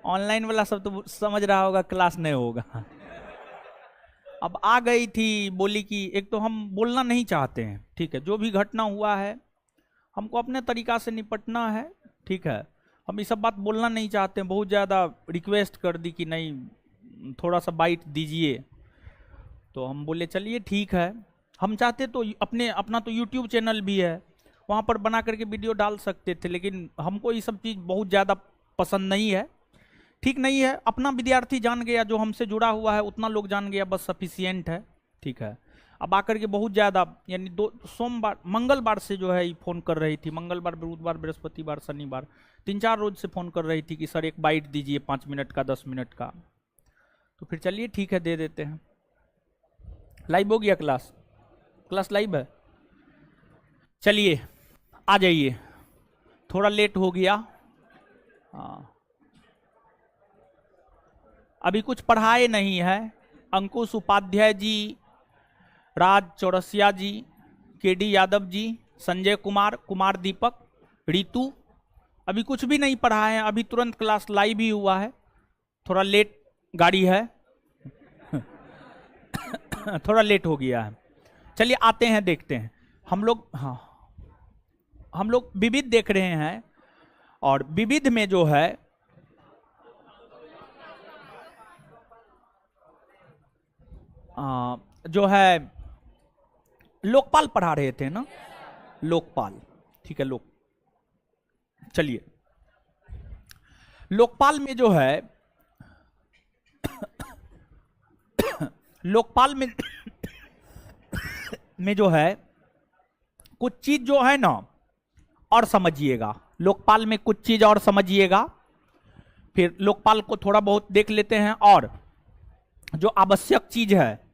Online वाला सब तो समझ रहा होगा क्लास नहीं होगा। अब आ गई थी, बोली कि एक तो हम बोलना नहीं चाहते हैं, ठीक है, जो भी घटना हुआ है हमको अपने तरीका से निपटना है, ठीक है, हम ये सब बात बोलना नहीं चाहते हैं। बहुत ज़्यादा रिक्वेस्ट कर दी कि नहीं थोड़ा सा बाइट दीजिए, तो हम बोले चलिए ठीक है। हम चाहते तो अपना तो यूट्यूब चैनल भी है, वहाँ पर बना करके वीडियो डाल सकते थे, लेकिन हमको ये सब चीज़ बहुत ज़्यादा पसंद नहीं है, ठीक नहीं है। अपना विद्यार्थी जान गया, जो हमसे जुड़ा हुआ है उतना लोग जान गया, बस सफिशियंट है, ठीक है। अब आकर के बहुत ज़्यादा यानी सोमवार मंगलवार से जो है ये फ़ोन कर रही थी, मंगलवार बुधवार बृहस्पतिवार शनिवार 3-4 रोज से फ़ोन कर रही थी कि सर एक बाइट दीजिए 5 मिनट का 10 मिनट का। तो फिर चलिए ठीक है दे देते हैं। लाइव हो गया क्लास लाइव है, चलिए आ जाइए, थोड़ा लेट हो गया। हाँ, अभी कुछ पढ़ाए नहीं है। अंकुश उपाध्याय जी, राज चौरसिया जी, केडी यादव जी, संजय कुमार दीपक, रितु, अभी कुछ भी नहीं पढ़ाए हैं। अभी तुरंत क्लास लाइव ही हुआ है, थोड़ा लेट गाड़ी है थोड़ा लेट हो गया है। चलिए आते हैं, देखते हैं हम लोग। हाँ, हम लोग विविध देख रहे हैं, और विविध में जो है जो है लोकपाल पढ़ा रहे थे ना, लोकपाल, ठीक है। चलिए लोकपाल में जो है लोकपाल में जो है कुछ चीज जो है ना और समझिएगा, लोकपाल में कुछ चीज और समझिएगा, फिर लोकपाल को थोड़ा बहुत देख लेते हैं और जो आवश्यक चीज है,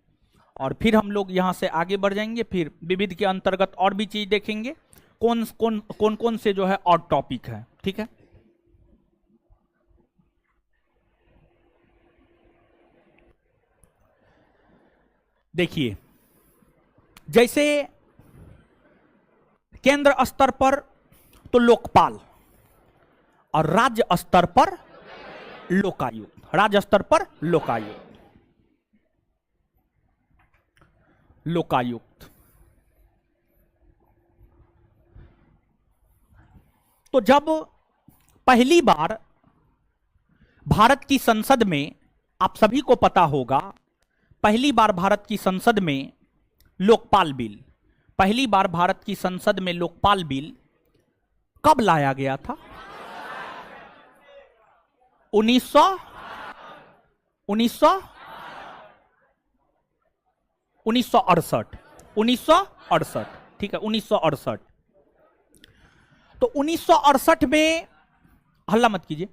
और फिर हम लोग यहां से आगे बढ़ जाएंगे। फिर विविध के अंतर्गत और भी चीज देखेंगे, कौन से जो है और टॉपिक है, ठीक है। देखिए, जैसे केंद्र स्तर पर तो लोकपाल, और राज्य स्तर पर लोकायुक्त, राज्य स्तर पर लोकायुक्त। तो जब पहली बार भारत की संसद में, आप सभी को पता होगा, पहली बार भारत की संसद में लोकपाल बिल, पहली बार भारत की संसद में लोकपाल बिल कब लाया गया था? 1968, ठीक है, 1968। तो 1968 में, हल्ला मत कीजिए,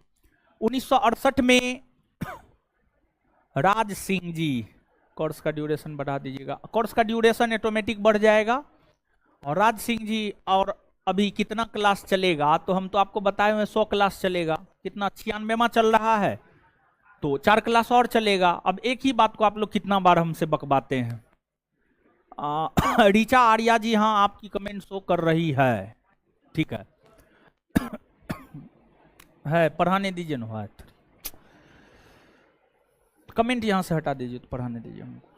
1968 में राज सिंह जी, कोर्स का ड्यूरेशन बढ़ा दीजिएगा, कोर्स का ड्यूरेशन ऑटोमेटिक बढ़ जाएगा। और राज सिंह जी, और अभी कितना क्लास चलेगा, तो हम तो आपको बताए हुए 100 क्लास चलेगा, कितना 96वां चल रहा है, तो 4 क्लास और चलेगा। अब एक ही बात को आप लोग कितना बार हमसे बकवाते हैं। ऋचा आर्या जी, हाँ आपकी कमेंट शो कर रही है, ठीक है है, पढ़ाने दीजिए ना, कमेंट यहां से हटा दीजिए, तो पढ़ाने दीजिए हमको,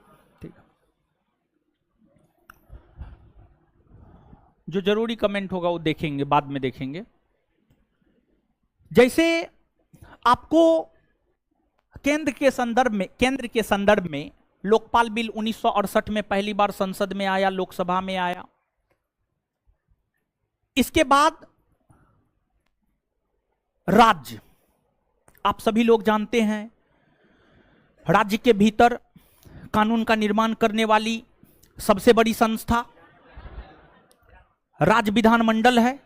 ठीक है। जो जरूरी कमेंट होगा वो देखेंगे, बाद में देखेंगे। जैसे आपको केंद्र के संदर्भ में लोकपाल बिल 1968 में पहली बार संसद में आया, लोकसभा में आया। इसके बाद राज्य, आप सभी लोग जानते हैं, राज्य के भीतर कानून का निर्माण करने वाली सबसे बड़ी संस्था राज्य विधानमंडल है।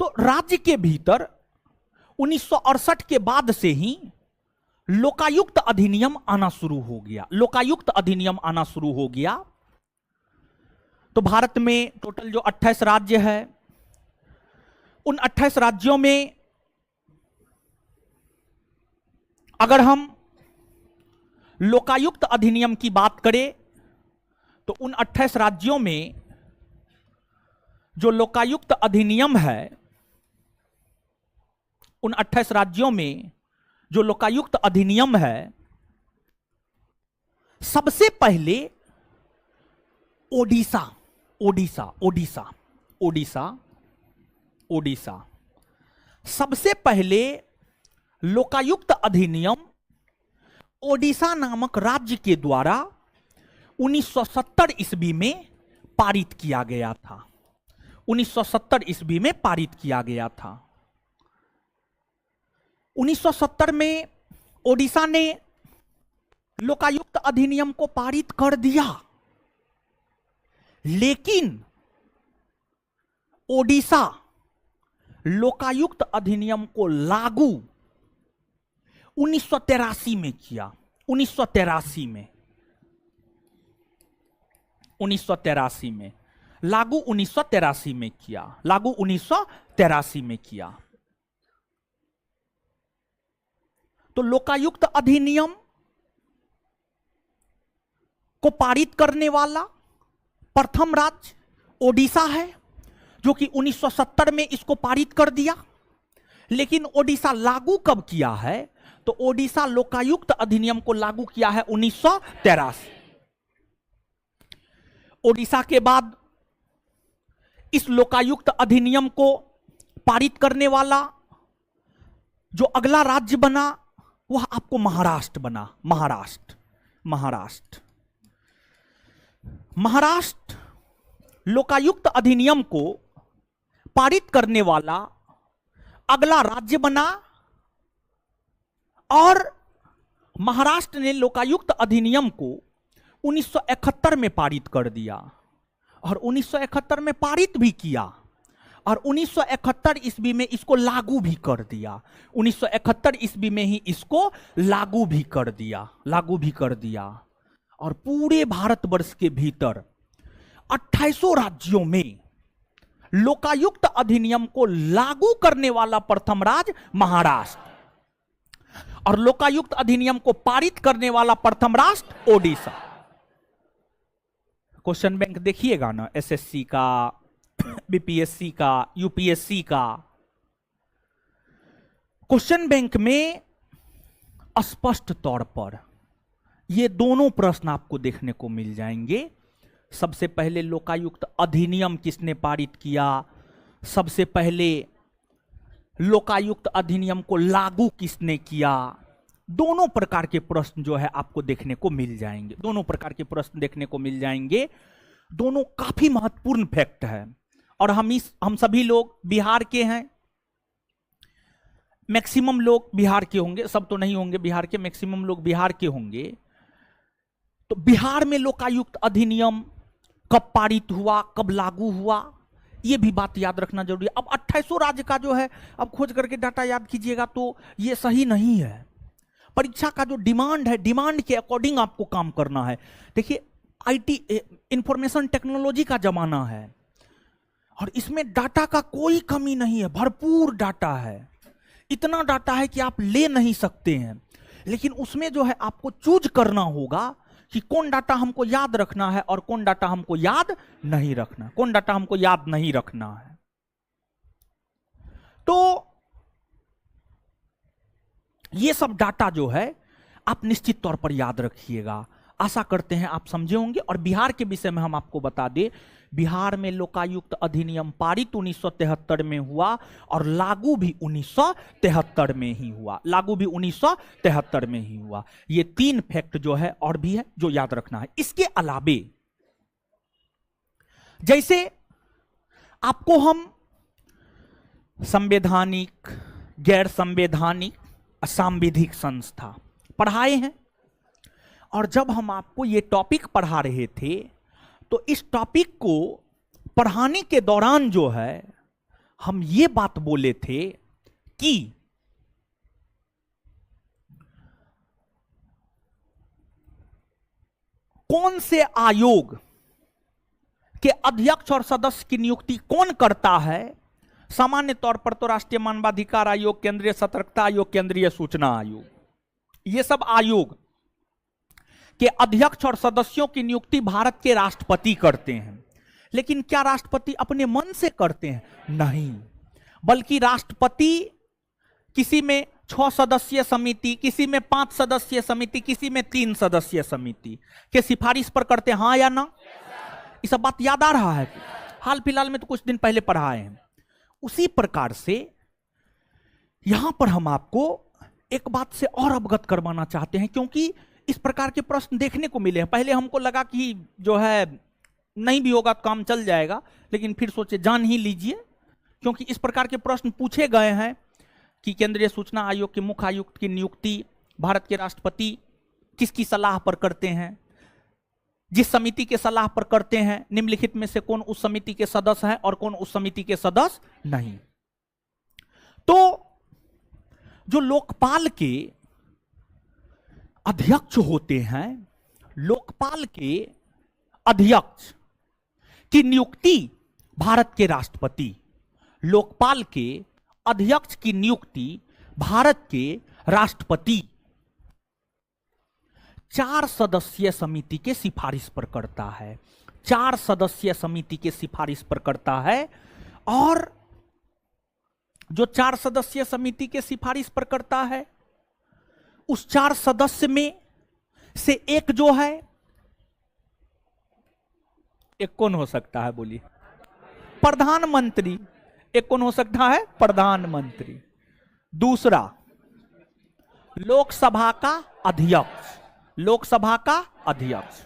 तो राज्य के भीतर 1968 के बाद से ही लोकायुक्त अधिनियम आना शुरू हो गया, लोकायुक्त अधिनियम आना शुरू हो गया। तो भारत में टोटल जो 28 राज्य है, उन 28 राज्यों में अगर हम लोकायुक्त अधिनियम की बात करें, तो उन 28 राज्यों में जो लोकायुक्त अधिनियम है उन 28 राज्यों में जो लोकायुक्त अधिनियम है, सबसे पहले ओडिशा ओडिशा ओडिशा ओडिशा ओडिशा सबसे पहले लोकायुक्त अधिनियम ओडिशा नामक राज्य के द्वारा 1970 ईस्वी में पारित किया गया था। 1970 ईस्वी में पारित किया गया था। 1970 में ओडिशा ने लोकायुक्त अधिनियम को पारित कर दिया, लेकिन ओडिशा लोकायुक्त अधिनियम को लागू 1983 में किया। 1983 में 1983 में लागू 1983 में किया। लागू 1983 में किया। तो लोकायुक्त अधिनियम को पारित करने वाला प्रथम राज्य ओडिशा है, जो कि 1970 में इसको पारित कर दिया। लेकिन ओडिशा लागू कब किया है? तो ओडिशा लोकायुक्त अधिनियम को लागू किया है 1983। ओडिशा के बाद इस लोकायुक्त अधिनियम को पारित करने वाला जो अगला राज्य बना वह आपको महाराष्ट्र बना। महाराष्ट्र महाराष्ट्र महाराष्ट्र लोकायुक्त अधिनियम को पारित करने वाला अगला राज्य बना और महाराष्ट्र ने लोकायुक्त अधिनियम को 1971 में पारित कर दिया और 1971 में पारित भी किया और 1971 ईस्वी में इसको लागू भी कर दिया। 1971 ईस्वी में ही इसको लागू भी कर दिया और पूरे भारतवर्ष के भीतर 28 राज्यों में लोकायुक्त अधिनियम को लागू करने वाला प्रथम राज्य महाराष्ट्र और लोकायुक्त अधिनियम को पारित करने वाला प्रथम राष्ट्र ओडिशा। क्वेश्चन बैंक देखिएगा ना, एसएससी का, बीपीएससी का, यूपीएससी का। क्वेश्चन बैंक में स्पष्ट तौर पर ये दोनों प्रश्न आपको देखने को मिल जाएंगे। सबसे पहले लोकायुक्त अधिनियम किसने पारित किया, सबसे पहले लोकायुक्त अधिनियम को लागू किसने किया, दोनों प्रकार के प्रश्न जो है आपको देखने को मिल जाएंगे। दोनों प्रकार के प्रश्न देखने को मिल जाएंगे। दोनों काफी महत्वपूर्ण फैक्ट है और हम सभी लोग बिहार के हैं। मैक्सिमम लोग बिहार के होंगे, सब तो नहीं होंगे बिहार के, मैक्सिमम लोग बिहार के होंगे। तो बिहार में लोकायुक्त अधिनियम कब पारित हुआ, कब लागू हुआ, यह भी बात याद रखना जरूरी है। अब 28 राज्य का जो है अब खोज करके डाटा याद कीजिएगा तो यह सही नहीं है। परीक्षा का जो डिमांड है, डिमांड के अकॉर्डिंग आपको काम करना है। देखिए आईटी इंफॉर्मेशन टेक्नोलॉजी का जमाना है और इसमें डाटा का कोई कमी नहीं है, भरपूर डाटा है। इतना डाटा है कि आप ले नहीं सकते हैं, लेकिन उसमें जो है आपको चूज करना होगा कि कौन डाटा हमको याद रखना है और कौन डाटा हमको याद नहीं रखना, कौन डाटा हमको याद नहीं रखना है। तो ये सब डाटा जो है आप निश्चित तौर पर याद रखिएगा। आशा करते हैं आप समझे होंगे। और बिहार के विषय में हम आपको बता दें, बिहार में लोकायुक्त अधिनियम पारित 1973 में हुआ और लागू भी 1973 में ही हुआ। लागू भी 1973 में ही हुआ। ये तीन फैक्ट जो है और भी है जो याद रखना है। इसके अलावे जैसे आपको हम संवैधानिक, गैर संवैधानिक, सांविधिक संस्था पढ़ाए हैं और जब हम आपको ये टॉपिक पढ़ा रहे थे तो इस टॉपिक को पढ़ाने के दौरान जो है हम ये बात बोले थे कि कौन से आयोग के अध्यक्ष और सदस्य की नियुक्ति कौन करता है। सामान्य तौर पर तो राष्ट्रीय मानवाधिकार आयोग, केंद्रीय सतर्कता आयोग, केंद्रीय सूचना आयोग, ये सब आयोग के अध्यक्ष और सदस्यों की नियुक्ति भारत के राष्ट्रपति करते हैं। लेकिन क्या राष्ट्रपति अपने मन से करते हैं? नहीं, बल्कि राष्ट्रपति किसी में 6 सदस्यीय समिति, किसी में 5 सदस्यीय समिति, किसी में 3 सदस्यीय समिति के सिफारिश पर करते हैं, हाँ या ना? ये सब बात याद आ रहा है? हाल फिलहाल में तो कुछ दिन पहले पढ़ाए हैं। उसी प्रकार से यहां पर हम आपको एक बात से और अवगत करवाना चाहते हैं, क्योंकि इस प्रकार के प्रश्न देखने को मिले हैं। पहले हमको लगा कि जो है नहीं भी होगा तो काम चल जाएगा, लेकिन फिर सोचे जान ही लीजिए, क्योंकि इस प्रकार के प्रश्न पूछे गए हैं कि केंद्रीय सूचना आयोग के मुख्य आयुक्त की नियुक्ति भारत के राष्ट्रपति किसकी सलाह पर करते हैं, जिस समिति के सलाह पर करते हैं निम्नलिखित में से कौन उस समिति के सदस्य हैं और कौन उस समिति के सदस्य नहीं। तो जो लोकपाल के अध्यक्ष होते हैं, लोकपाल के अध्यक्ष की नियुक्ति भारत के राष्ट्रपति, लोकपाल के अध्यक्ष की नियुक्ति भारत के राष्ट्रपति 4 सदस्यीय समिति के सिफारिश पर करता है, 4 सदस्यीय समिति के सिफारिश पर करता है। और जो 4 सदस्यीय समिति के सिफारिश पर करता है, उस 4 सदस्य में से एक जो है, एक कौन हो सकता है बोलिए? प्रधानमंत्री। एक कौन हो सकता है? प्रधानमंत्री। दूसरा लोकसभा का अध्यक्ष, लोकसभा का अध्यक्ष।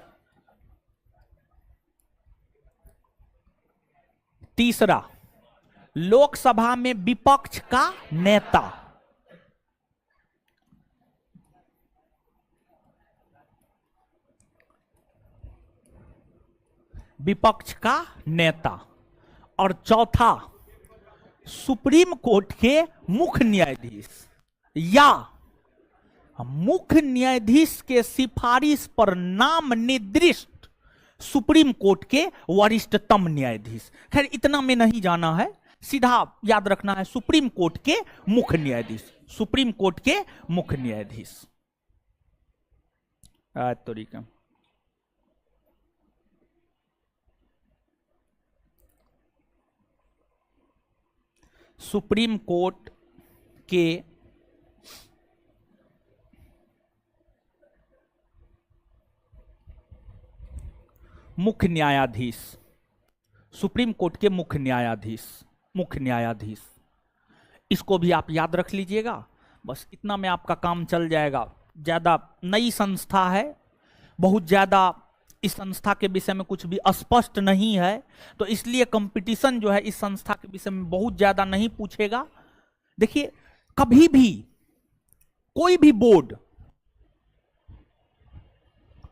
तीसरा लोकसभा में विपक्ष का नेता, विपक्ष का नेता। और चौथा सुप्रीम कोर्ट के मुख्य न्यायाधीश या मुख्य न्यायाधीश के सिफारिश पर नाम निर्दिष्ट सुप्रीम कोर्ट के वरिष्ठतम न्यायाधीश। खैर इतना में नहीं जाना है, सीधा याद रखना है सुप्रीम कोर्ट के मुख्य न्यायाधीश, सुप्रीम कोर्ट के मुख्य न्यायाधीश। तरीका सुप्रीम कोर्ट के मुख्य न्यायाधीश, सुप्रीम कोर्ट के मुख्य न्यायाधीश, मुख्य न्यायाधीश, इसको भी आप याद रख लीजिएगा। बस इतना में आपका काम चल जाएगा। ज्यादा नई संस्था है, बहुत ज्यादा इस संस्था के विषय में कुछ भी स्पष्ट नहीं है, तो इसलिए कंपटीशन जो है इस संस्था के विषय में बहुत ज्यादा नहीं पूछेगा। देखिए कभी भी कोई भी बोर्ड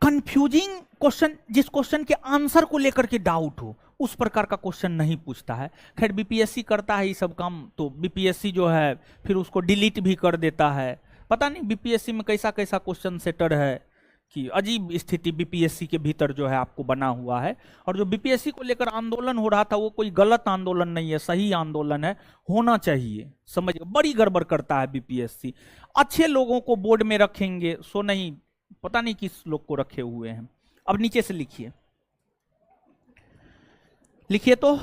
कंफ्यूजिंग क्वेश्चन, जिस क्वेश्चन के आंसर को लेकर के डाउट हो, उस प्रकार का क्वेश्चन नहीं पूछता है। खैर बीपीएससी करता है ये सब काम, तो बीपीएससी जो है फिर उसको डिलीट भी कर देता है। पता नहीं बीपीएससी में कैसा कैसा क्वेश्चन सेटर है कि अजीब स्थिति बीपीएससी के भीतर जो है आपको बना हुआ है। और जो बीपीएससी को लेकर आंदोलन हो रहा था वो कोई गलत आंदोलन नहीं है, सही आंदोलन है, होना चाहिए। समझ, बड़ी गड़बड़ करता है बीपीएससी। अच्छे लोगों को बोर्ड में रखेंगे सो नहीं, पता नहीं किस लोग को रखे हुए हैं। अब नीचे से लिखिए, लिखिए तो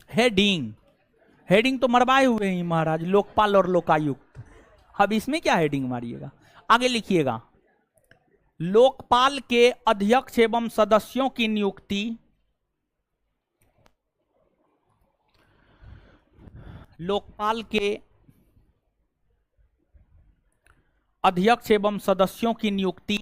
हेडिंग, हेडिंग तो मरवाए हुए हैं महाराज, लोकपाल और लोकायुक्त। अब इसमें क्या हेडिंग मारिएगा? आगे लिखिएगा, लोकपाल के अध्यक्ष एवं सदस्यों की नियुक्ति, लोकपाल के अध्यक्ष एवं सदस्यों की नियुक्ति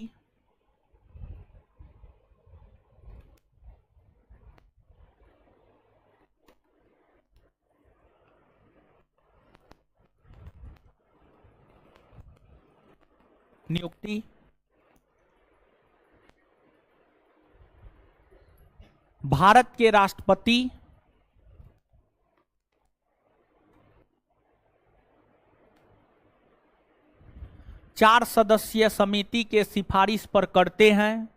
नियुक्ति भारत के राष्ट्रपति चार सदस्यीय समिति के सिफारिश पर करते हैं।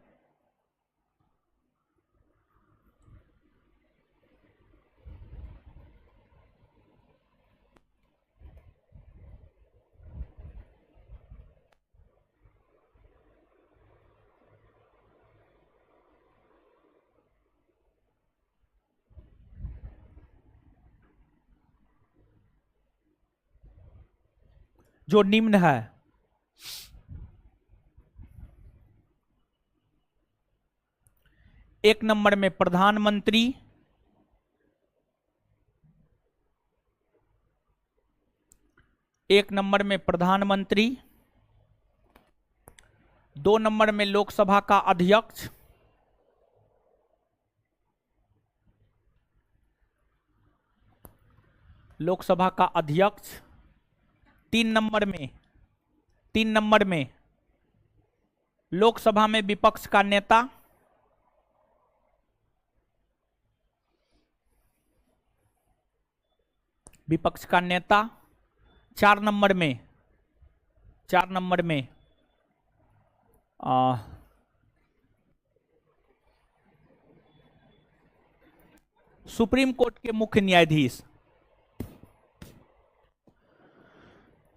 जो निम्न है। एक नंबर में प्रधानमंत्री, एक नंबर में प्रधानमंत्री, दो नंबर में लोकसभा का अध्यक्ष, लोकसभा का अध्यक्ष, तीन नंबर में लोकसभा में विपक्ष का नेता, विपक्ष का नेता, चार नंबर में सुप्रीम कोर्ट के मुख्य न्यायाधीश,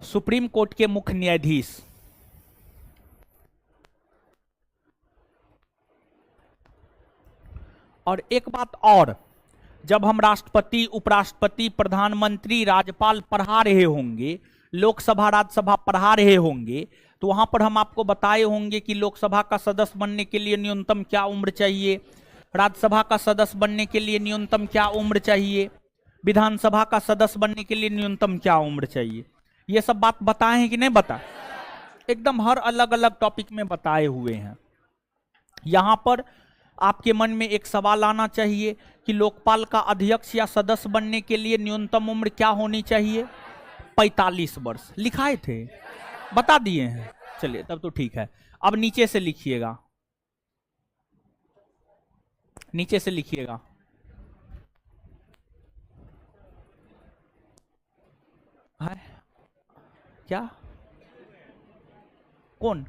सुप्रीम कोर्ट के मुख्य न्यायाधीश। और एक बात और, जब हम राष्ट्रपति, उपराष्ट्रपति, प्रधानमंत्री, राज्यपाल पढ़ा रहे होंगे, लोकसभा राज्यसभा पढ़ा रहे होंगे, तो वहां पर हम आपको बताए होंगे कि लोकसभा का सदस्य बनने के लिए न्यूनतम क्या उम्र चाहिए, राज्यसभा का सदस्य बनने के लिए न्यूनतम क्या उम्र चाहिए, विधानसभा का सदस्य बनने के लिए न्यूनतम क्या उम्र चाहिए। ये सब बात बताए हैं कि नहीं बताए? एकदम हर अलग अलग टॉपिक में बताए हुए हैं। यहां पर आपके मन में एक सवाल आना चाहिए कि लोकपाल का अध्यक्ष या सदस्य बनने के लिए न्यूनतम उम्र क्या होनी चाहिए? 45 वर्ष। लिखाए थे, बता दिए हैं। चलिए तब तो ठीक है। अब नीचे से लिखिएगा, नीचे से लिखिएगा। है क्या? कौन?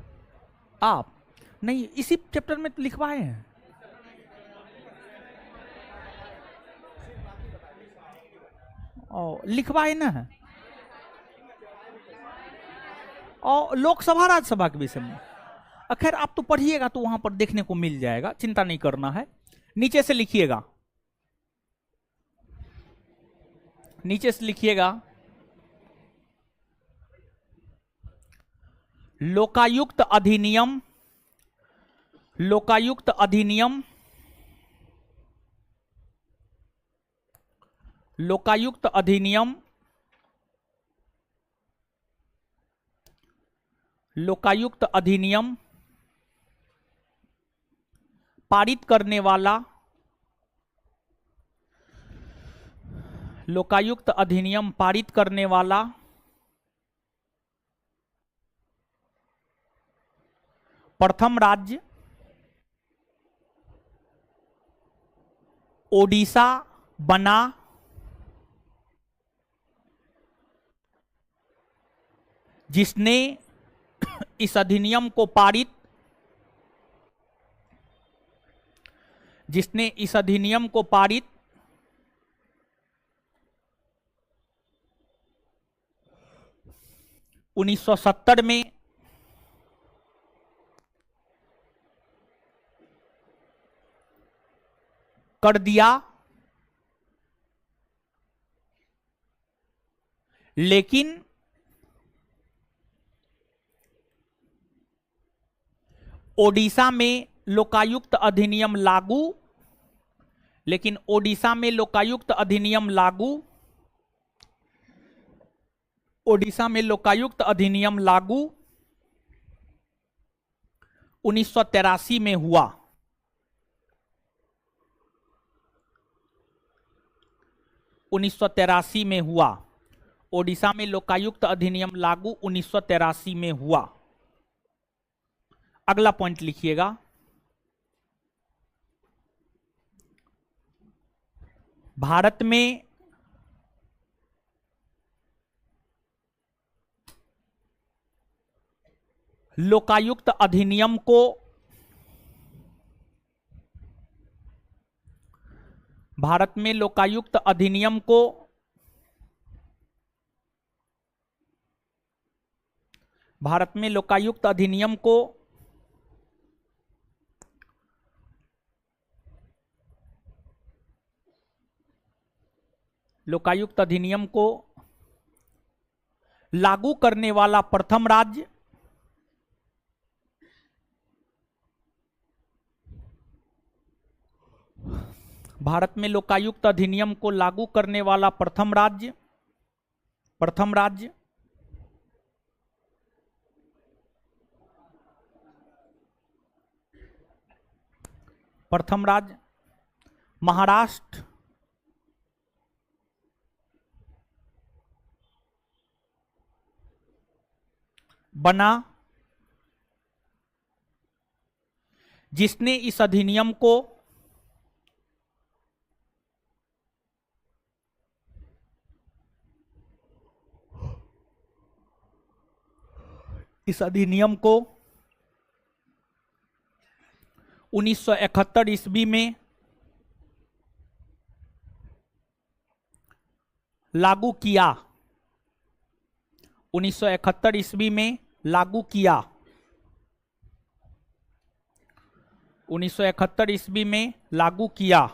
आप? नहीं, इसी चैप्टर में तो लिखवाए हैं। और लिखवाए ना है, और लोकसभा राज्यसभा के विषय में। खैर आप तो पढ़िएगा तो वहां पर देखने को मिल जाएगा, चिंता नहीं करना है। नीचे से लिखिएगा, नीचे से लिखिएगा, लोकायुक्त अधिनियम, लोकायुक्त अधिनियम, लोकायुक्त अधिनियम, लोकायुक्त अधिनियम पारित करने वाला, लोकायुक्त अधिनियम पारित करने वाला प्रथम राज्य ओडिशा बना, जिसने इस अधिनियम को पारित, जिसने इस अधिनियम को पारित 1970 में कर दिया, लेकिन ओडिशा में लोकायुक्त अधिनियम लागू, लेकिन ओडिशा में लोकायुक्त अधिनियम लागू, ओडिशा में लोकायुक्त अधिनियम लागू 1983 में हुआ। 1983 में हुआ। ओडिशा में लोकायुक्त अधिनियम लागू 1983 में हुआ। अगला पॉइंट लिखिएगा, भारत में लोकायुक्त अधिनियम को, भारत में लोकायुक्त अधिनियम को भारत में लोकायुक्त अधिनियम को लोकायुक्त अधिनियम को लागू करने वाला प्रथम राज्य, भारत में लोकायुक्त अधिनियम को लागू करने वाला प्रथम राज्य, प्रथम राज्य प्रथम राज्य महाराष्ट्र, बना, जिसने इस अधिनियम को इस अधिनियम को 1971 ईस्वी में लागू किया, 1971 ईस्वी में लागू किया, 1971 ईस्वी में लागू किया।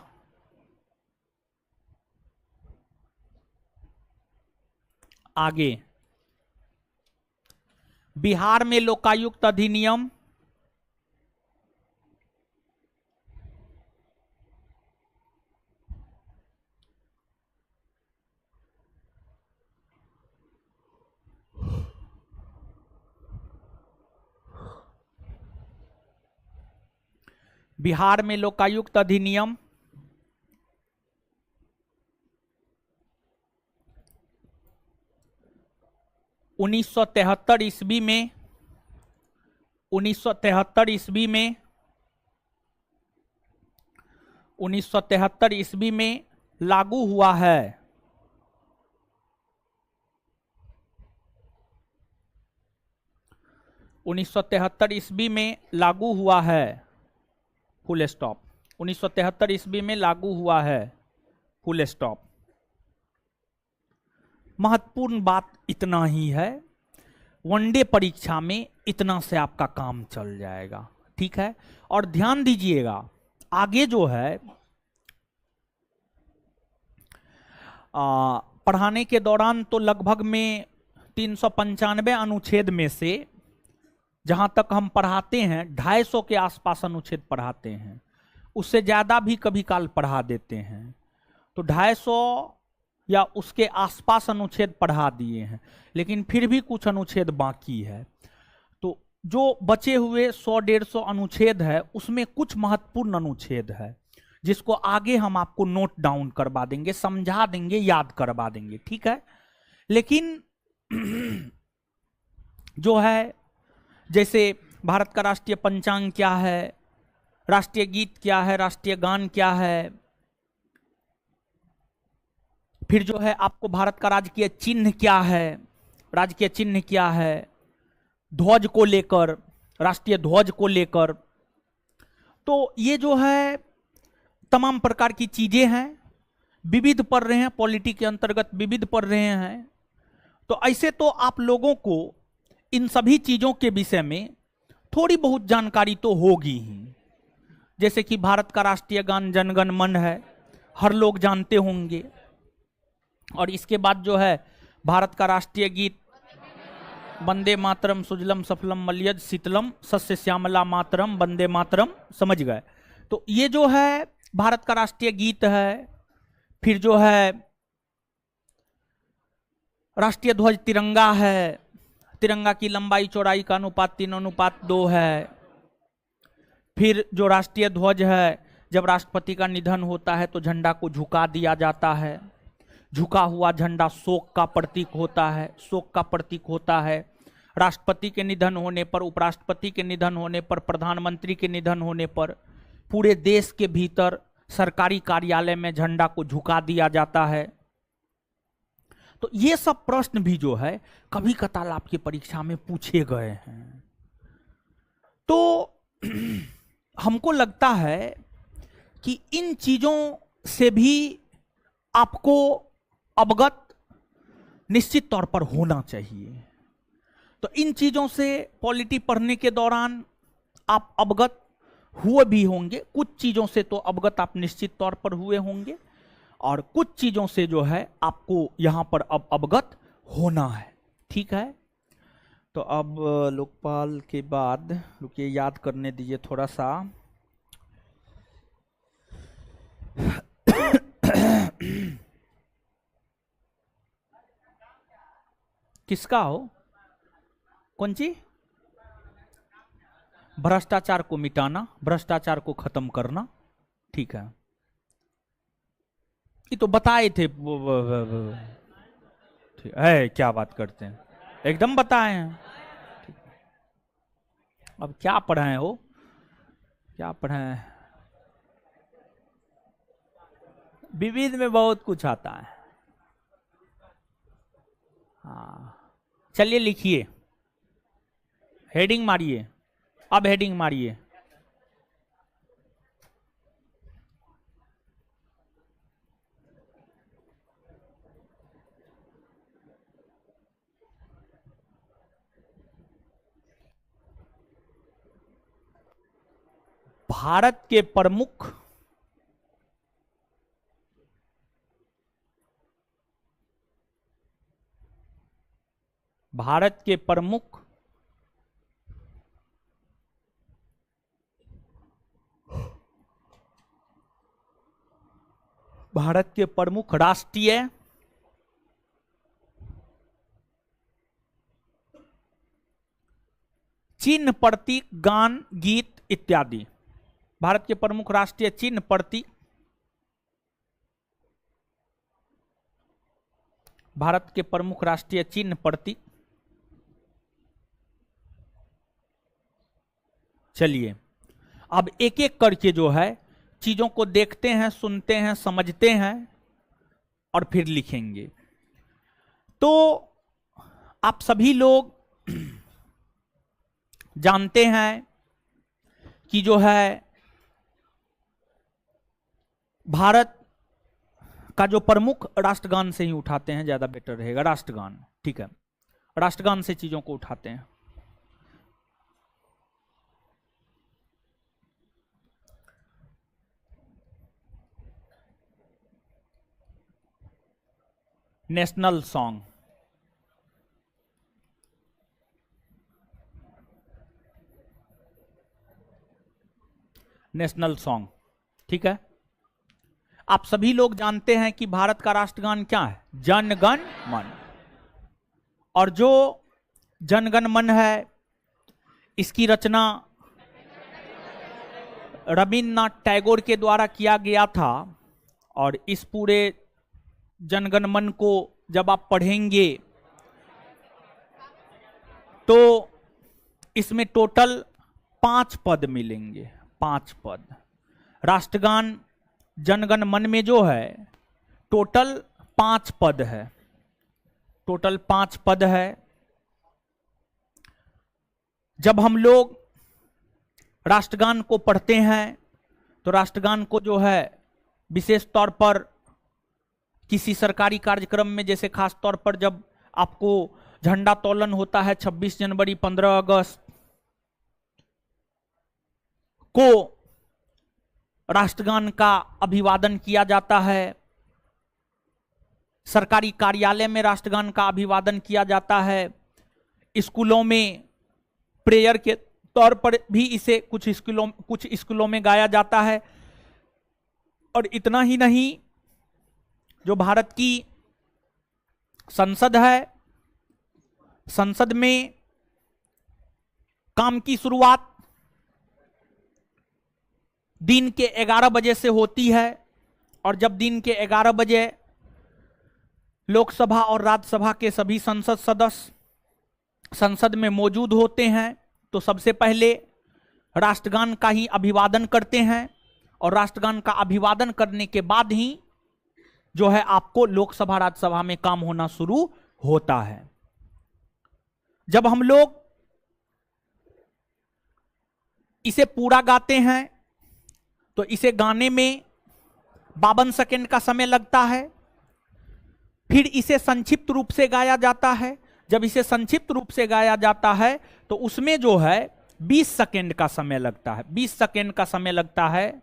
आगे, बिहार में लोकायुक्त अधिनियम बिहार में लोकायुक्त अधिनियम 1973 ईस्वी में 1973 ईस्वी में 1973 ईस्वी में लागू हुआ है। 1973 ईस्वी में लागू हुआ है, फुल स्टॉप। 1973 ईस्वी में लागू हुआ है, फुल स्टॉप। महत्वपूर्ण बात इतना ही है, वनडे परीक्षा में इतना से आपका काम चल जाएगा, ठीक है। और ध्यान दीजिएगा, आगे जो है पढ़ाने के दौरान तो लगभग में 395 अनुच्छेद में से जहां तक हम पढ़ाते हैं 250 के आसपास अनुच्छेद पढ़ाते हैं, उससे ज्यादा भी कभी काल पढ़ा देते हैं। तो 250 या उसके आसपास अनुच्छेद पढ़ा दिए हैं, लेकिन फिर भी कुछ अनुच्छेद बाकी है। तो जो बचे हुए 100-150 अनुच्छेद है, उसमें कुछ महत्वपूर्ण अनुच्छेद है जिसको आगे हम आपको नोट डाउन करवा देंगे, समझा देंगे, याद करवा देंगे, ठीक है। लेकिन जो है, जैसे भारत का राष्ट्रीय पंचांग क्या है, राष्ट्रीय गीत क्या है, राष्ट्रीय गान क्या है, फिर जो है आपको भारत का राजकीय चिन्ह क्या है, राजकीय चिन्ह क्या है, ध्वज को लेकर, राष्ट्रीय ध्वज को लेकर, तो ये जो है तमाम प्रकार की चीजें हैं। विविध पढ़ रहे हैं, पॉलिटी के अंतर्गत विविध पढ़ रहे हैं, तो ऐसे तो आप लोगों को इन सभी चीजों के विषय में थोड़ी बहुत जानकारी तो होगी ही। जैसे कि भारत का राष्ट्रीय गान जन गण मन है, हर लोग जानते होंगे। और इसके बाद जो है भारत का राष्ट्रीय गीत वंदे मातरम सुजलम सफलम मलयज शीतलम सस्य श्यामला मातरम वंदे मातरम, समझ गए। तो ये जो है भारत का राष्ट्रीय गीत है। फिर जो है राष्ट्रीय ध्वज तिरंगा है, तिरंगा की लंबाई चौड़ाई का अनुपात 3:2 है। फिर जो राष्ट्रीय ध्वज है, जब राष्ट्रपति का निधन होता है तो झंडा को झुका दिया जाता है। झुका हुआ झंडा शोक का प्रतीक होता है, शोक का प्रतीक होता है। राष्ट्रपति के निधन होने पर, उपराष्ट्रपति के निधन होने पर, प्रधानमंत्री के निधन होने पर पूरे देश के भीतर सरकारी कार्यालय में झंडा को झुका दिया जाता है। तो ये सब प्रश्न भी जो है कभी कताल आपकी परीक्षा में पूछे गए हैं। तो हमको लगता है कि इन चीजों से भी आपको अवगत निश्चित तौर पर होना चाहिए। तो इन चीजों से पॉलिटी पढ़ने के दौरान आप अवगत हुए भी होंगे, कुछ चीजों से तो अवगत आप निश्चित तौर पर हुए होंगे, और कुछ चीजों से जो है आपको यहां पर अब अवगत होना है, ठीक है। तो अब लोकपाल के बाद रुकिए, याद करने दीजिए थोड़ा सा। किसका हो? कौन सी? भ्रष्टाचार को मिटाना, भ्रष्टाचार को खत्म करना। ठीक है, ये तो बताए थे। ठीक है, क्या बात करते हैं, एकदम बताए हैं। अब क्या पढ़ाए हो, क्या पढ़ाए? विविध में बहुत कुछ आता है। हाँ, चलिए लिखिए, हेडिंग मारिए, अब हेडिंग मारिए। भारत के प्रमुख भारत के प्रमुख भारत के प्रमुख राष्ट्रीय चिन्ह, प्रतीक, गान, गीत इत्यादि। भारत के प्रमुख राष्ट्रीय चिन्ह, प्रतीक, भारत के प्रमुख राष्ट्रीय चिन्ह, प्रतीक। चलिए अब एक एक करके जो है चीजों को देखते हैं, सुनते हैं, समझते हैं और फिर लिखेंगे। तो आप सभी लोग जानते हैं कि जो है भारत का जो प्रमुख राष्ट्रगान से ही उठाते हैं, ज्यादा बेटर रहेगा राष्ट्रगान। ठीक है, राष्ट्रगान से चीजों को उठाते हैं। National song, national song. ठीक है, आप सभी लोग जानते हैं कि भारत का राष्ट्रगान क्या है? जन गण मन। और जो जन गण मन है, इसकी रचना रविन्द्रनाथ टैगोर के द्वारा किया गया था। और इस पूरे जनगण मन को जब आप पढ़ेंगे तो इसमें टोटल 5 पद मिलेंगे, 5 पद। राष्ट्रगान जनगण मन में जो है टोटल 5 पद है, टोटल 5 पद है। जब हम लोग राष्ट्रगान को पढ़ते हैं तो राष्ट्रगान को जो है विशेष तौर पर किसी सरकारी कार्यक्रम में, जैसे खास तौर पर जब आपको झंडा तोलन होता है 26 जनवरी 15 अगस्त को, राष्ट्रगान का अभिवादन किया जाता है। सरकारी कार्यालय में राष्ट्रगान का अभिवादन किया जाता है। स्कूलों में प्रेयर के तौर पर भी इसे कुछ स्कूलों में गाया जाता है। और इतना ही नहीं, जो भारत की संसद है, संसद में काम की शुरुआत दिन के 11 बजे से होती है। और जब दिन के 11 बजे लोकसभा और राज्यसभा के सभी संसद सदस्य संसद में मौजूद होते हैं तो सबसे पहले राष्ट्रगान का ही अभिवादन करते हैं। और राष्ट्रगान का अभिवादन करने के बाद ही जो है आपको लोकसभा राज्यसभा में काम होना शुरू होता है। जब हम लोग इसे पूरा गाते हैं तो इसे गाने में 52 सेकंड का समय लगता है। फिर इसे संक्षिप्त रूप से गाया जाता है। जब इसे संक्षिप्त रूप से गाया जाता है तो उसमें जो है 20 सेकंड का समय लगता है, 20 सेकंड का समय लगता है।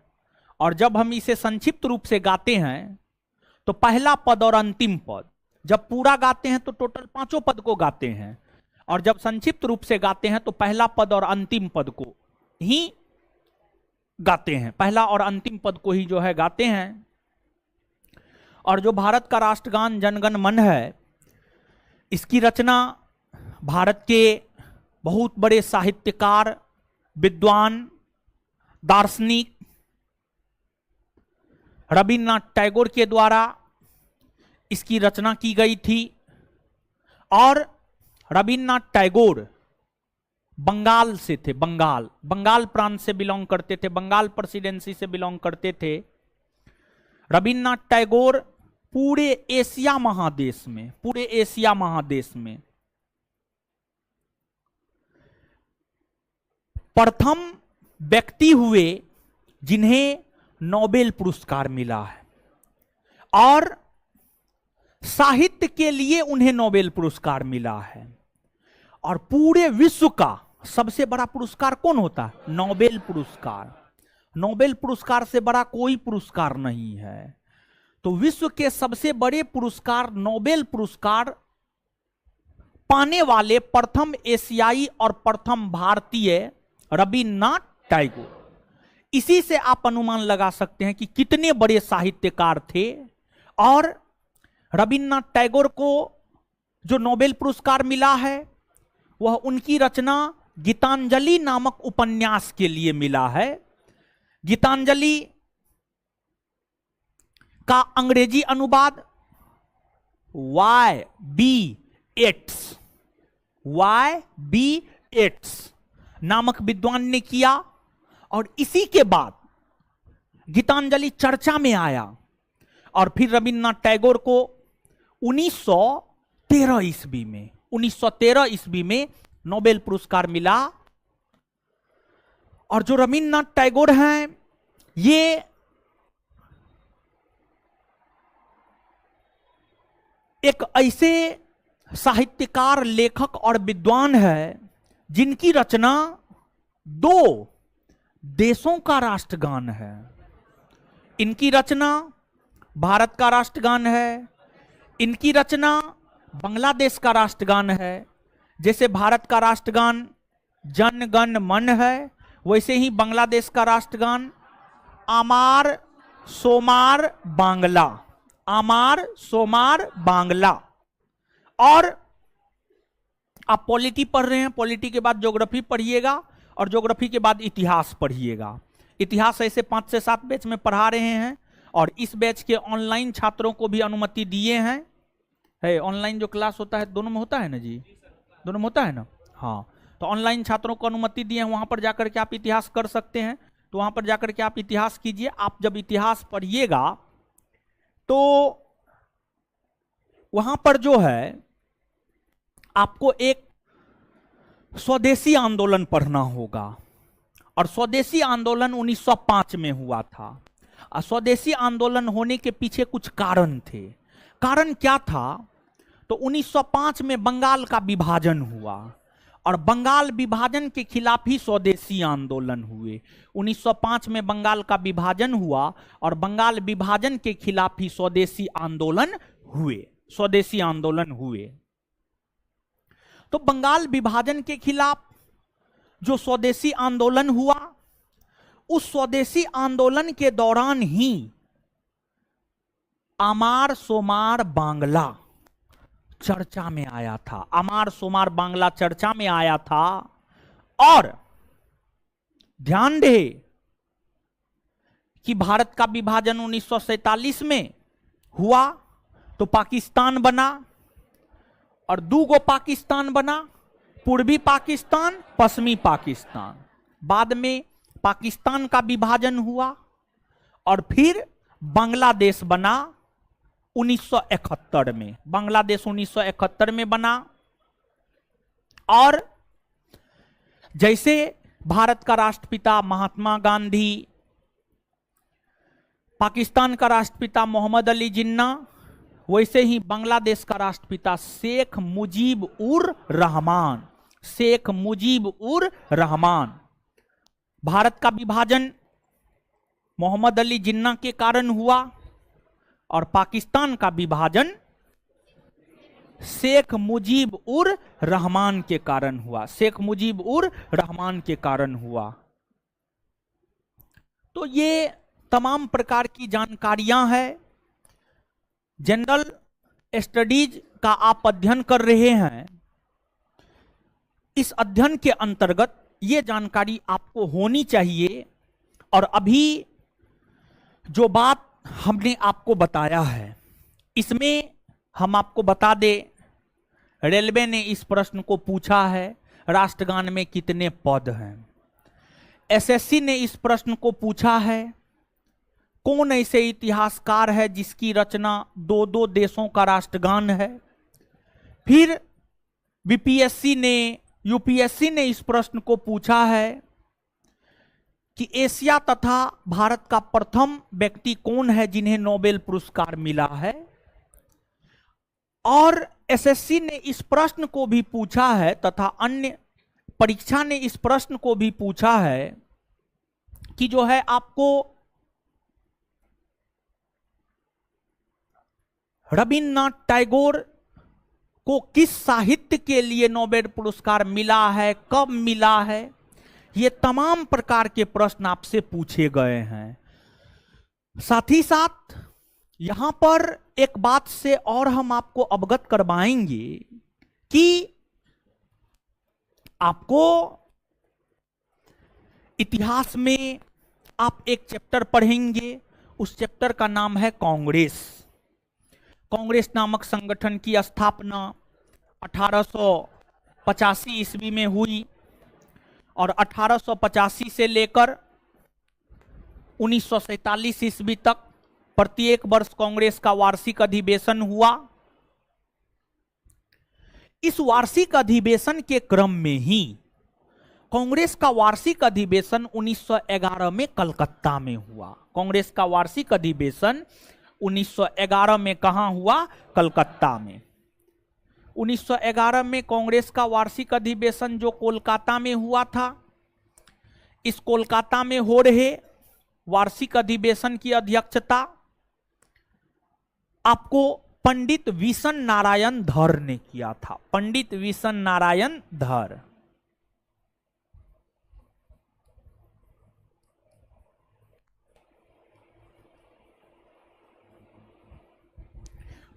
और जब हम इसे संक्षिप्त रूप से गाते हैं तो पहला पद और अंतिम पद जब पूरा गाते हैं तो टोटल 5 पद को गाते हैं, और जब संक्षिप्त रूप से गाते हैं तो पहला पद और अंतिम पद को ही गाते हैं, पहला और अंतिम पद को ही जो है गाते हैं। और जो भारत का राष्ट्रगान जनगण मन है, इसकी रचना भारत के बहुत बड़े साहित्यकार, विद्वान, दार्शनिक रविन्द्रनाथ टैगोर के द्वारा इसकी रचना की गई थी। और रविन्द्रनाथ टैगोर बंगाल से थे, बंगाल प्रांत से बिलोंग करते थे, बंगाल प्रेसिडेंसी से बिलोंग करते थे। रविन्द्रनाथ टैगोर पूरे एशिया महादेश में प्रथम व्यक्ति हुए जिन्हें नोबेल पुरस्कार मिला है, और साहित्य के लिए उन्हें नोबेल पुरस्कार मिला है। और पूरे विश्व का सबसे बड़ा पुरस्कार कौन होता है? नोबेल पुरस्कार। नोबेल पुरस्कार से बड़ा कोई पुरस्कार नहीं है। तो विश्व के सबसे बड़े पुरस्कार, नोबेल पुरस्कार पाने वाले प्रथम एशियाई और प्रथम भारतीय रविन्द्रनाथ टैगोर। इसी से आप अनुमान लगा सकते हैं कि कितने बड़े साहित्यकार थे। और रविन्द्रनाथ टैगोर को जो नोबेल पुरस्कार मिला है वह उनकी रचना गीतांजलि नामक उपन्यास के लिए मिला है। गीतांजलि का अंग्रेजी अनुवाद Y.B. येट्स नामक विद्वान ने किया, और इसी के बाद गीतांजलि चर्चा में आया। और फिर रविन्द्रनाथ टैगोर को 1913 ईस्वी में नोबेल पुरस्कार मिला। और जो रविन्द्रनाथ टैगोर हैं, ये एक ऐसे साहित्यकार, लेखक और विद्वान है जिनकी रचना 2 देशों का राष्ट्रगान है। इनकी रचना भारत का राष्ट्रगान है, इनकी रचना बांग्लादेश का राष्ट्रगान है। जैसे भारत का राष्ट्रगान जन गण मन है, वैसे ही बांग्लादेश का राष्ट्रगान आमार सोमार बांग्ला। और आप पॉलिटी पढ़ रहे हैं, पॉलिटी के बाद ज्योग्राफी पढ़िएगा, और ज्योग्राफी के बाद इतिहास पढ़िएगा। इतिहास ऐसे 5 से 7 बैच में पढ़ा रहे हैं, और इस बैच के ऑनलाइन छात्रों को भी अनुमति दिए हैं। है ऑनलाइन जो क्लास होता है, दोनों में होता है ना जी? दोनों में होता है ना? हाँ, तो ऑनलाइन छात्रों को अनुमति दिए हैं, वहां पर जाकर के आप इतिहास कर सकते हैं। तो वहां पर जाकर के आप इतिहास कीजिए। आप जब इतिहास पढ़िएगा तो वहां पर जो है आपको एक स्वदेशी आंदोलन पढ़ना होगा। और स्वदेशी आंदोलन 1905 में हुआ था। और स्वदेशी आंदोलन होने के पीछे कुछ कारण थे। कारण क्या था? तो 1905 में बंगाल का विभाजन हुआ, और बंगाल विभाजन के खिलाफ ही स्वदेशी आंदोलन हुए। 1905 में बंगाल का विभाजन हुआ, और बंगाल विभाजन के खिलाफ ही स्वदेशी आंदोलन हुए। तो बंगाल विभाजन के खिलाफ जो स्वदेशी आंदोलन हुआ, उस स्वदेशी आंदोलन के दौरान ही आमार सोमार बांग्ला चर्चा में आया था। आमार सोमार बांग्ला चर्चा में आया था। और ध्यान रहे कि भारत का विभाजन 1947 में हुआ तो पाकिस्तान बना, और 2 पाकिस्तान बना, पूर्वी पाकिस्तान, पश्चिमी पाकिस्तान। बाद में पाकिस्तान का विभाजन हुआ, और फिर बांग्लादेश बना 1971 में। बांग्लादेश 1971 में बना। और जैसे भारत का राष्ट्रपिता महात्मा गांधी, पाकिस्तान का राष्ट्रपिता मोहम्मद अली जिन्ना, वैसे ही बांग्लादेश का राष्ट्रपिता शेख मुजीब उर रहमान। भारत का विभाजन मोहम्मद अली जिन्ना के कारण हुआ, और पाकिस्तान का विभाजन शेख मुजीब उर रहमान के कारण हुआ। शेख मुजीब उर रहमान के कारण हुआ। तो ये तमाम प्रकार की जानकारियां हैं। जनरल स्टडीज का आप अध्ययन कर रहे हैं, इस अध्ययन के अंतर्गत ये जानकारी आपको होनी चाहिए। और अभी जो बात हमने आपको बताया है, इसमें हम आपको बता दें, रेलवे ने इस प्रश्न को पूछा है, राष्ट्रगान में कितने पद हैं। एसएससी ने इस प्रश्न को पूछा है, कौन ऐसे इतिहासकार है जिसकी रचना दो दो देशों का राष्ट्रगान है। फिर बीपीएससी ने, यूपीएससी ने इस प्रश्न को पूछा है कि एशिया तथा भारत का प्रथम व्यक्ति कौन है जिन्हें नोबेल पुरस्कार मिला है। और एसएससी ने इस प्रश्न को भी पूछा है तथा अन्य परीक्षा ने इस प्रश्न को भी पूछा है कि जो है आपको रविन्द्रनाथ टैगोर को किस साहित्य के लिए नोबेल पुरस्कार मिला है, कब मिला है। ये तमाम प्रकार के प्रश्न आपसे पूछे गए हैं। साथ ही साथ यहां पर एक बात से और हम आपको अवगत करवाएंगे कि आपको इतिहास में आप एक चैप्टर पढ़ेंगे, उस चैप्टर का नाम है कांग्रेस। कांग्रेस नामक संगठन की स्थापना 1885 ईस्वी में हुई और 1885 से लेकर 1947 ईस्वी तक प्रत्येक वर्ष कांग्रेस का वार्षिक अधिवेशन हुआ। इस वार्षिक अधिवेशन के क्रम में ही कांग्रेस का वार्षिक अधिवेशन 1911 में कलकत्ता में हुआ। कांग्रेस का वार्षिक अधिवेशन 1911 में कहां हुआ? कलकत्ता में। 1911 में कांग्रेस का वार्षिक अधिवेशन जो कोलकाता में हुआ था, इस कोलकाता में हो रहे वार्षिक अधिवेशन की अध्यक्षता आपको पंडित विशन नारायण धर ने किया था। पंडित विशन नारायण धर।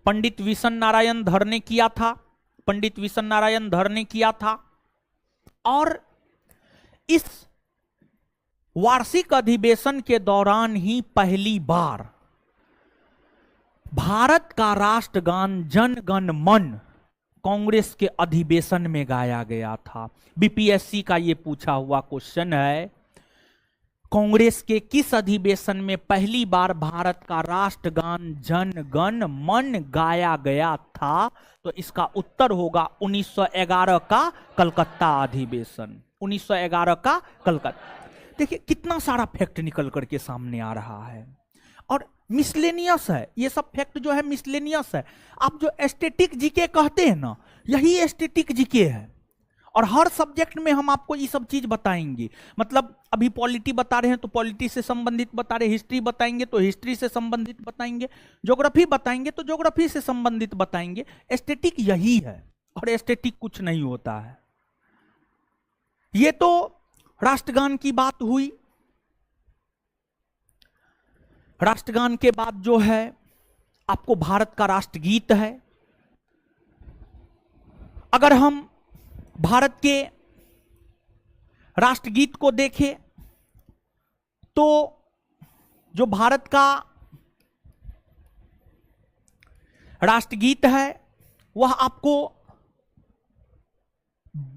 पंडित विशन नारायण धर ने किया था। पंडित विशन नारायण धर ने किया था। और इस वार्षिक अधिवेशन के दौरान ही पहली बार भारत का राष्ट्रगान जन गण मन कांग्रेस के अधिवेशन में गाया गया था। बीपीएससी का यह पूछा हुआ क्वेश्चन है, कांग्रेस के किस अधिवेशन में पहली बार भारत का राष्ट्रगान जन गण मन गाया गया था? तो इसका उत्तर होगा 1911 का कलकत्ता अधिवेशन। 1911 का कलकत्ता। देखिए कितना सारा फैक्ट निकल करके सामने आ रहा है और मिसलेनियस है। ये सब फैक्ट जो है मिसलेनियस है। आप जो एस्थेटिक जीके कहते हैं ना, यही एस्थेटिक जीके है। और हर सब्जेक्ट में हम आपको ये सब चीज बताएंगे। मतलब अभी पॉलिटी बता रहे हैं तो पॉलिटी से संबंधित बता रहे, हिस्ट्री बताएंगे तो हिस्ट्री से संबंधित बताएंगे, ज्योग्राफी बताएंगे तो ज्योग्राफी से संबंधित बताएंगे। एस्थेटिक यही है और एस्थेटिक कुछ नहीं होता है। ये तो राष्ट्रगान की बात हुई। राष्ट्रगान के बाद जो है आपको भारत का राष्ट्रगीत है। अगर हम भारत के राष्ट्रगीत को देखें तो जो भारत का राष्ट्रगीत है वह आपको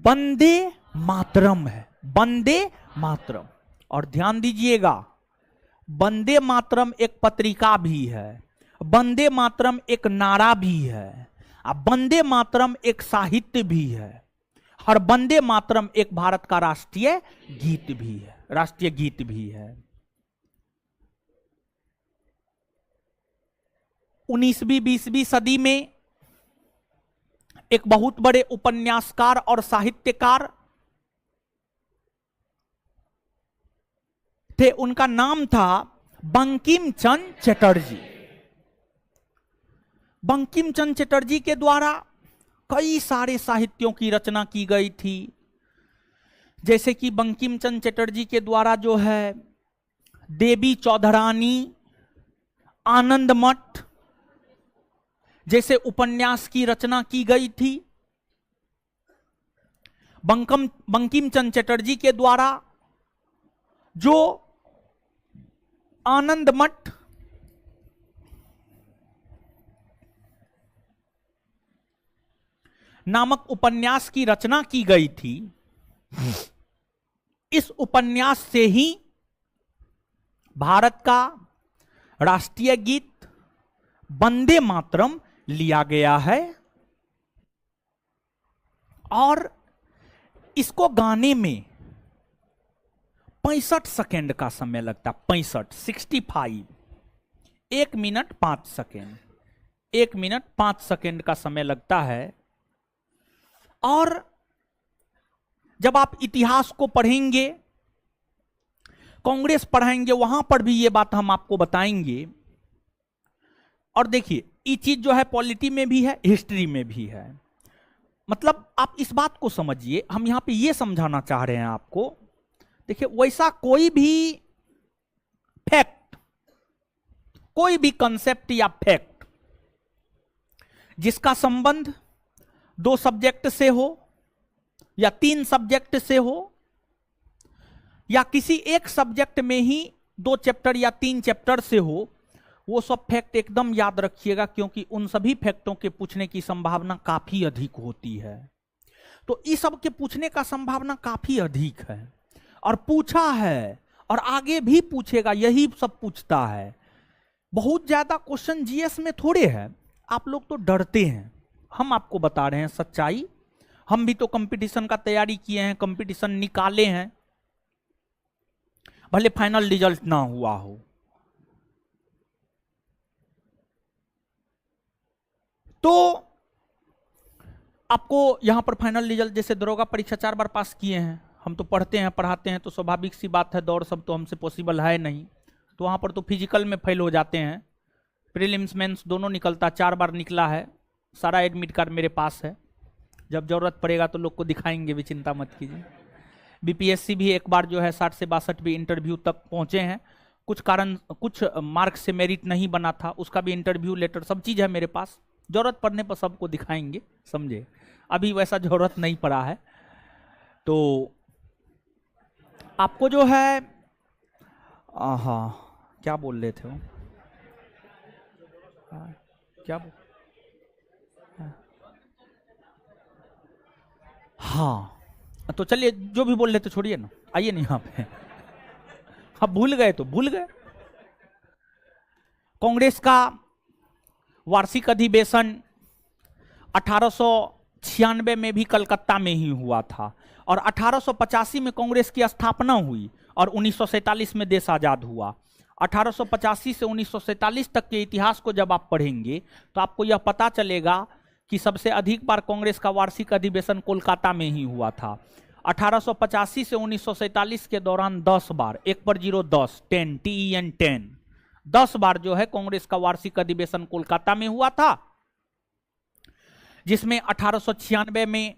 वंदे मातरम है। वंदे मातरम। और ध्यान दीजिएगा, वंदे मातरम एक पत्रिका भी है, वंदे मातरम एक नारा भी है, वंदे मातरम एक साहित्य भी है, और वंदे मातरम एक भारत का राष्ट्रीय गीत भी है। राष्ट्रीय गीत भी है। 19वीं 20वीं सदी में एक बहुत बड़े उपन्यासकार और साहित्यकार थे। उनका नाम था बंकिम चंद्र चटर्जी। बंकिम चंद्र चटर्जी के द्वारा कई सारे साहित्यों की रचना की गई थी, जैसे कि बंकिम चंद्र चटर्जी के द्वारा जो है देवी चौधरानी, आनंद मठ जैसे उपन्यास की रचना की गई थी। बंकिम चंद्र चटर्जी के द्वारा जो आनंद मठ नामक उपन्यास की रचना की गई थी, इस उपन्यास से ही भारत का राष्ट्रीय गीत वंदे मातरम लिया गया है। और इसको गाने में 65 सेकेंड का समय लगता, 65 1 मिनट 5 सेकेंड, 1 मिनट 5 सेकेंड का समय लगता है। और जब आप इतिहास को पढ़ेंगे, कांग्रेस पढ़ाएंगे, वहां पर भी ये बात हम आपको बताएंगे। और देखिए, ये चीज जो है पॉलिटी में भी है, हिस्ट्री में भी है। मतलब आप इस बात को समझिए, हम यहां पे ये समझाना चाह रहे हैं आपको। देखिए, वैसा कोई भी फैक्ट, कोई भी कंसेप्ट या फैक्ट जिसका संबंध 2 सब्जेक्ट से हो या 3 सब्जेक्ट से हो, या किसी एक सब्जेक्ट में ही 2 चैप्टर या 3 चैप्टर से हो, वो सब फैक्ट एकदम याद रखिएगा, क्योंकि उन सभी फैक्टों के पूछने की संभावना काफी अधिक होती है। तो इस सब के पूछने का संभावना काफी अधिक है, और पूछा है और आगे भी पूछेगा, यही सब पूछता है। बहुत ज्यादा क्वेश्चन जीएस में थोड़े है, आप लोग तो डरते हैं। हम आपको बता रहे हैं सच्चाई। हम भी तो कंपटीशन का तैयारी किए हैं, कंपटीशन निकाले हैं, भले फाइनल रिजल्ट ना हुआ हो। तो आपको यहां पर फाइनल रिजल्ट, जैसे दरोगा परीक्षा 4 बार पास किए हैं, हम तो पढ़ते हैं पढ़ाते हैं, तो स्वाभाविक सी बात है, दौड़ सब तो हमसे पॉसिबल है नहीं। तो वहां पर तो फिजिकल में फेल हो जाते हैं, प्रीलिम्स मेंस दोनों निकलता, 4 बार निकला है। सारा एडमिट कार्ड मेरे पास है, जब जरूरत पड़ेगा तो लोग को दिखाएंगे भी, चिंता मत कीजिए। बीपीएससी भी एक बार जो है 60 से 62 भी इंटरव्यू तक पहुंचे हैं, कुछ कारण, कुछ मार्क्स से मेरिट नहीं बना था, उसका भी इंटरव्यू लेटर सब चीज है मेरे पास। जरूरत पड़ने पर सबको दिखाएंगे, समझे। अभी वैसा जरूरत नहीं पड़ा है। तो आपको जो है, क्या बोल रहे थे वो, क्या बोल, हाँ, तो चलिए जो भी बोल रहे थे छोड़िए ना, आइए नहीं यहाँ पे। आप भूल गए तो भूल गए। कांग्रेस का वार्षिक अधिवेशन 1896 में भी कलकत्ता में ही हुआ था, और 1885 में कांग्रेस की स्थापना हुई, और 1947 में देश आजाद हुआ। 1885 से 1947 तक के इतिहास को जब आप पढ़ेंगे तो आपको यह पता चलेगा कि सबसे अधिक बार कांग्रेस का वार्षिक अधिवेशन कोलकाता में ही हुआ था। 1885 से 1947 के दौरान 10 बार, 1 पर 0 10, 10 TEN 10 बार जो है कांग्रेस का वार्षिक अधिवेशन कोलकाता में हुआ था, जिसमें 1896 में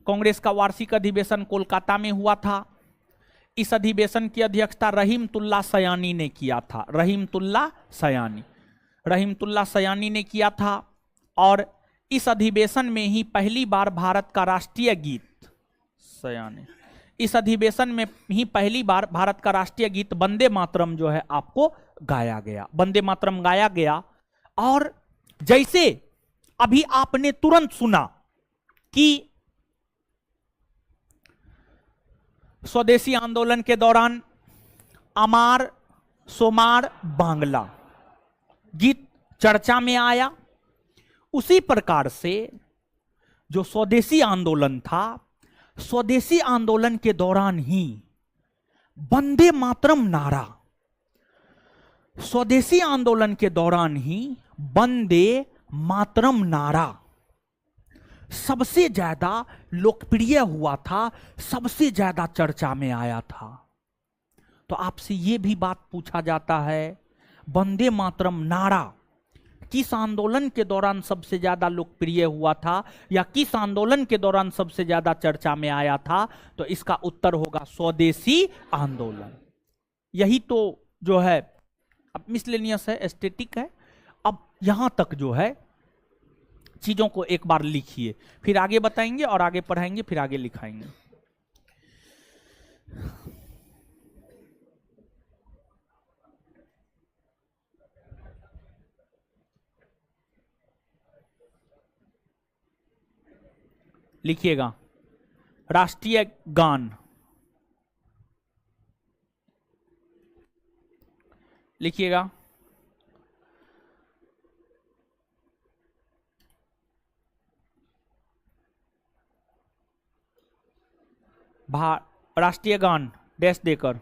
कांग्रेस का वार्षिक अधिवेशन कोलकाता में हुआ था। इस अधिवेशन की अध्यक्षता रहीमतुल्लाह सयानी ने किया था, रहीमतुल्लाह सयानी ने किया था। और इस अधिवेशन में ही पहली बार भारत का राष्ट्रीय गीत, इस अधिवेशन में ही पहली बार भारत का राष्ट्रीय गीत वंदे मातरम जो है आपको गाया गया, वंदे मातरम गाया गया। और जैसे अभी आपने तुरंत सुना कि स्वदेशी आंदोलन के दौरान अमार सोमार बांग्ला गीत चर्चा में आया, उसी प्रकार से जो स्वदेशी आंदोलन था, स्वदेशी आंदोलन के दौरान ही वंदे मातरम नारा, स्वदेशी आंदोलन के दौरान ही वंदे मातरम नारा सबसे ज्यादा लोकप्रिय हुआ था, सबसे ज्यादा चर्चा में आया था। तो आपसे यह भी बात पूछा जाता है, वंदे मातरम नारा किस आंदोलन के दौरान सबसे ज्यादा लोकप्रिय हुआ था या किस आंदोलन के दौरान सबसे ज्यादा चर्चा में आया था, तो इसका उत्तर होगा स्वदेशी आंदोलन। यही तो जो है अब मिसलेनियस है, एस्थेटिक है। अब यहां तक जो है चीजों को एक बार लिखिए, फिर आगे बताएंगे और आगे पढ़ाएंगे, फिर आगे लिखाएंगे। लिखिएगा राष्ट्रीय गान, लिखिएगा राष्ट्रीय गान डैश देकर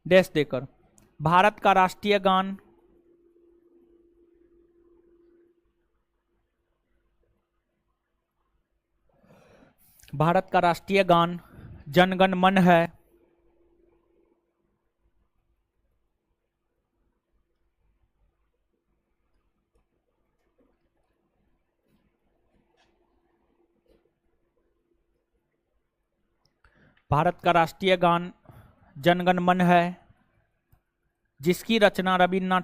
डैश देकर भारत का राष्ट्रीय गान भारत का राष्ट्रीय गान जनगण मन है। भारत का राष्ट्रीय गान जनगण मन है, जिसकी रचना रविन्द्रनाथ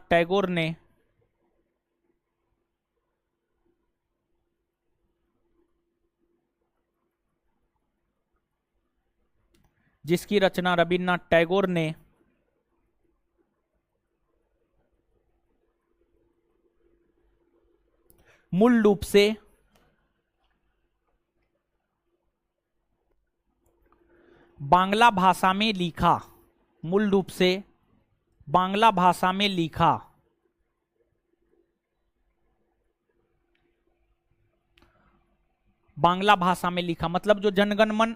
टैगोर ने मूल रूप से बांग्ला भाषा में लिखा, मूल रूप से बांग्ला भाषा में लिखा। बांग्ला भाषा में लिखा मतलब जो जनगण मन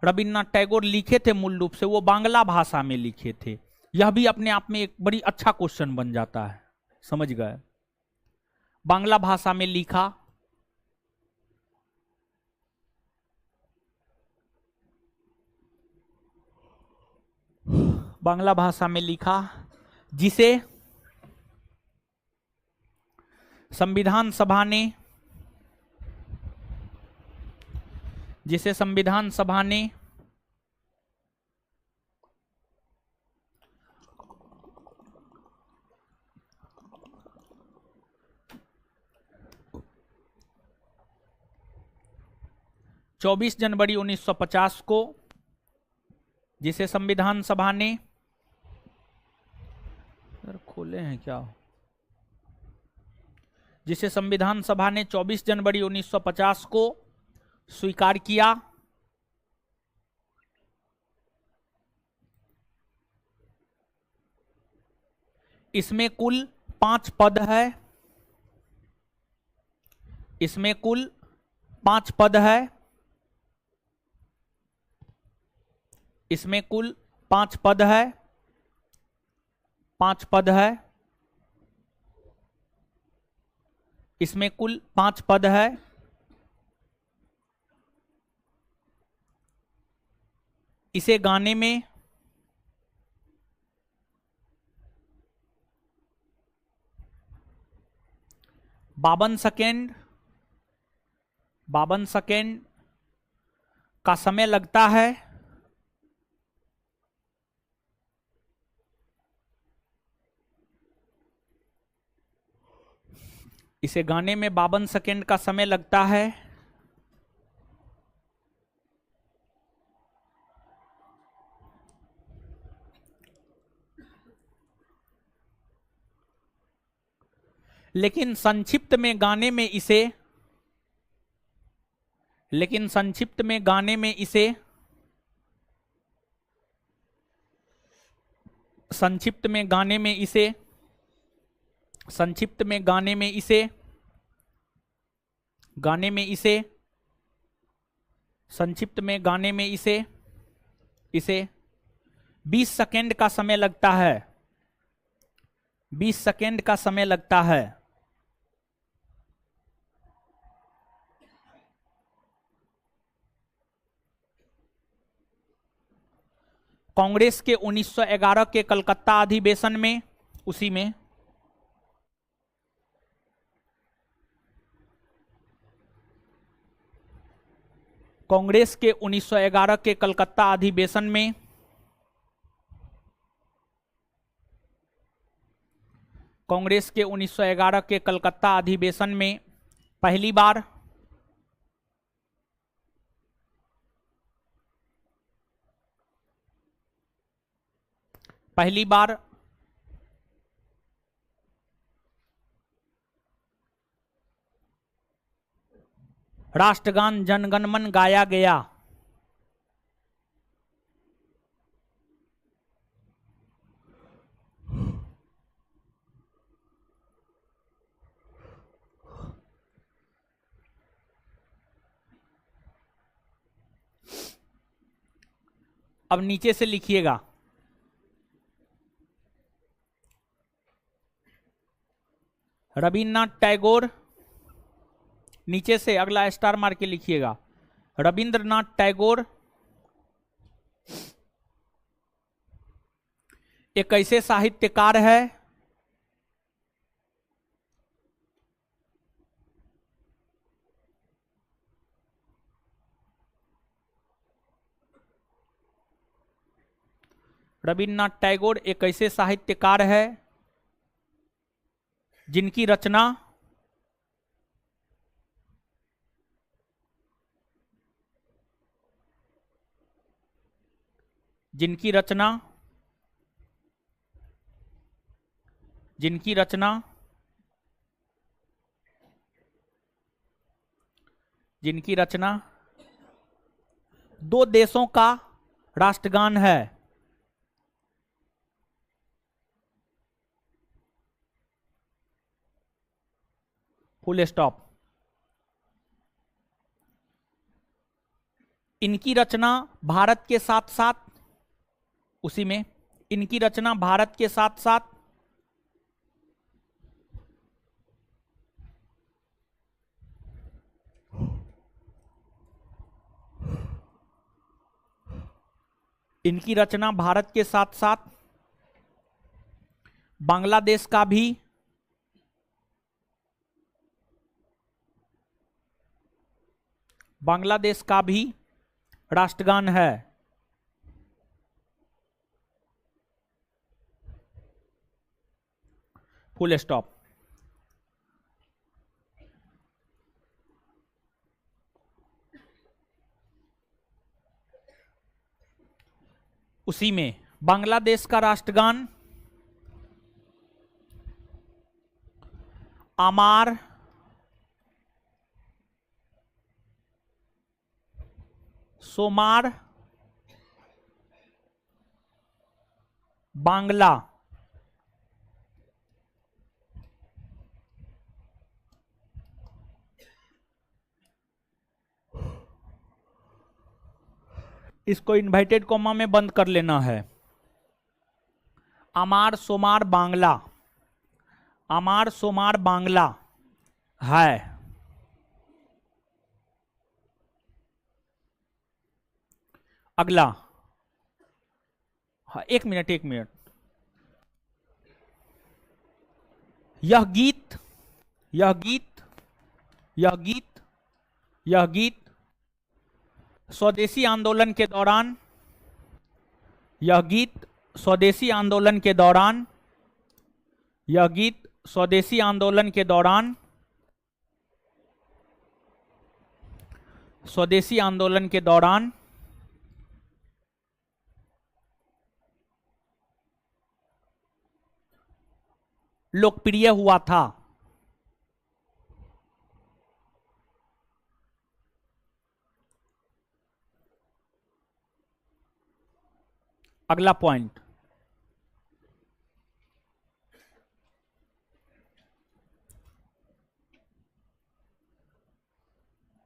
रविन्द्रनाथ टैगोर लिखे थे मूल रूप से वो बांग्ला भाषा में लिखे थे। यह भी अपने आप में एक बड़ी अच्छा क्वेश्चन बन जाता है, समझ गए। बांग्ला भाषा में लिखा, बांग्ला भाषा में लिखा, जिसे संविधान सभा ने 24 जनवरी 1950 को, जिसे संविधान सभा ने खोले हैं क्या, जिसे संविधान सभा ने 24 जनवरी 1950 को स्वीकार किया। इसमें कुल 5 पद है, इसमें कुल 5 पद है, इसमें कुल 5 पद है, 5 पद है, इसमें कुल 5 पद है। इसे गाने में 52 सेकेंड का समय लगता है। इसे गाने में 52 सेकेंड का समय लगता है। लेकिन संक्षिप्त में गाने में इसे संक्षिप्त में गाने में इसे संक्षिप्त में गाने में इसे संक्षिप्त में गाने में इसे संक्षिप्त में गाने में इसे 20 सेकेंड का समय लगता है। 20 सेकेंड का समय लगता है। कांग्रेस के 1911 के कलकत्ता अधिवेशन में, उसी में कांग्रेस के 1911 के कलकत्ता अधिवेशन में कांग्रेस के 1911 के कलकत्ता अधिवेशन में पहली बार राष्ट्रगान जनगण मन गाया गया। अब नीचे से लिखिएगा, रविन्द्रनाथ टैगोर, नीचे से अगला स्टार मार के लिखिएगा, रविंद्रनाथ टैगोर एक ऐसे साहित्यकार है रविन्द्रनाथ टैगोर एक ऐसे साहित्यकार है जिनकी रचना जिनकी रचना जिनकी रचना जिनकी रचना दो देशों का राष्ट्रगान है। Full stop. इनकी रचना भारत के साथ साथ, उसी में इनकी रचना भारत के साथ साथ इनकी रचना भारत के साथ साथ बांग्लादेश का भी राष्ट्रगान है। Full stop. उसी में बांग्लादेश का राष्ट्रगान आमार सोमार बांग्ला। इसको इन्वर्टेड कॉमा में बंद कर लेना है। आमार सोमार बांग्ला, आमार सोमार बांग्ला है। अगला, हाँ, एक मिनट यह गीत स्वदेशी आंदोलन के दौरान, यह गीत स्वदेशी आंदोलन के दौरान, यह गीत स्वदेशी आंदोलन के दौरान, स्वदेशी आंदोलन के दौरान लोकप्रिय हुआ था। अगला पॉइंट,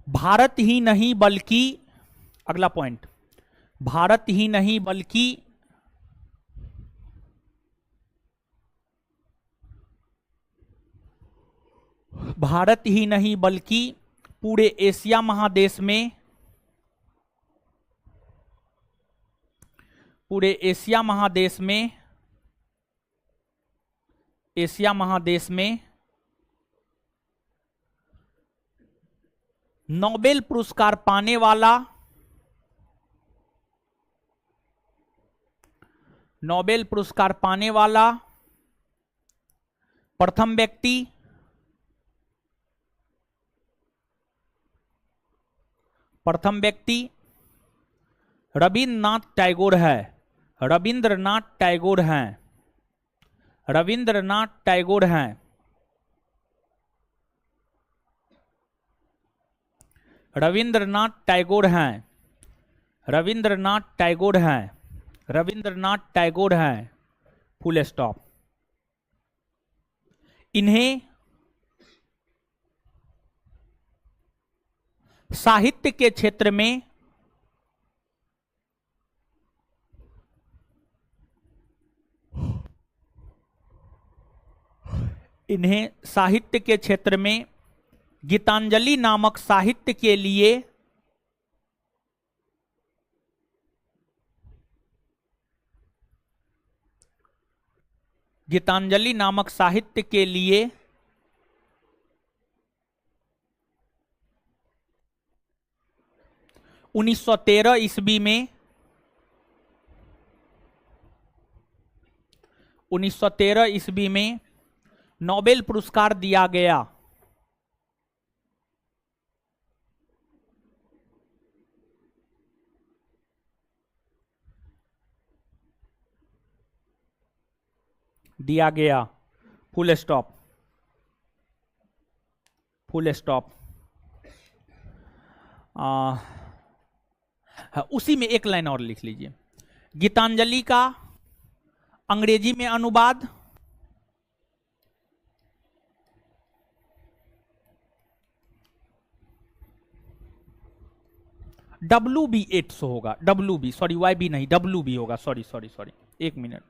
भारत ही नहीं बल्कि, अगला पॉइंट, भारत ही नहीं बल्कि भारत ही नहीं बल्कि पूरे एशिया महादेश में, पूरे एशिया महादेश में नोबेल पुरस्कार पाने वाला प्रथम व्यक्ति रविन्द्रनाथ टैगोर है। रविन्द्रनाथ टैगोर हैं। Full stop. इन्हें साहित्य के क्षेत्र में गीतांजलि नामक साहित्य के लिए गीतांजलि नामक साहित्य के लिए 1913 ईस्वी में 1913 ईस्वी में नोबेल पुरस्कार दिया गया। Full stop. उसी में एक लाइन और लिख लीजिए। गीतांजलि का अंग्रेजी में अनुवाद WB800 होगा। WB, सॉरी YB नहीं, WB होगा। सॉरी, एक minute.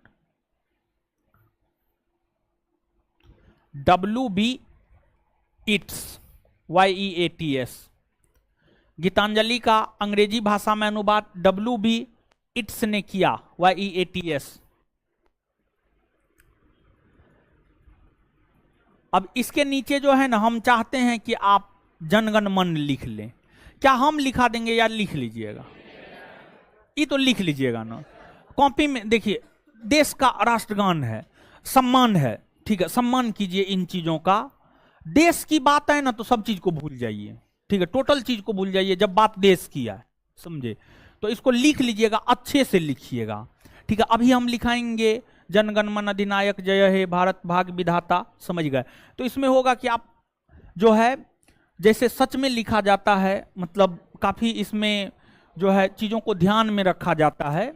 WB it's, YEATS। Gitanjali का अंग्रेजी भाषा में अनुवाद WB इट्स ने किया, YEATS। अब इसके नीचे जो है ना, हम चाहते हैं कि आप जनगण मन लिख लें। क्या हम लिखा देंगे या लिख लीजिएगा? ये तो लिख लीजिएगा ना कॉपी में। देखिए, देश का राष्ट्रगान है, सम्मान है, ठीक है, सम्मान कीजिए इन चीजों का। देश की बात है ना तो सब चीज को भूल जाइए, ठीक है, टोटल चीज को भूल जाइए जब बात देश की है, समझे? तो इसको लिख लीजिएगा, अच्छे से लिखिएगा, ठीक है। अभी हम लिखाएंगे जनगण मन अधिनायक जय हे भारत भाग्य विधाता, समझ गए? तो इसमें होगा कि आप जो है जैसे सच में लिखा जाता है, मतलब काफी इसमें जो है चीजों को ध्यान में रखा जाता है।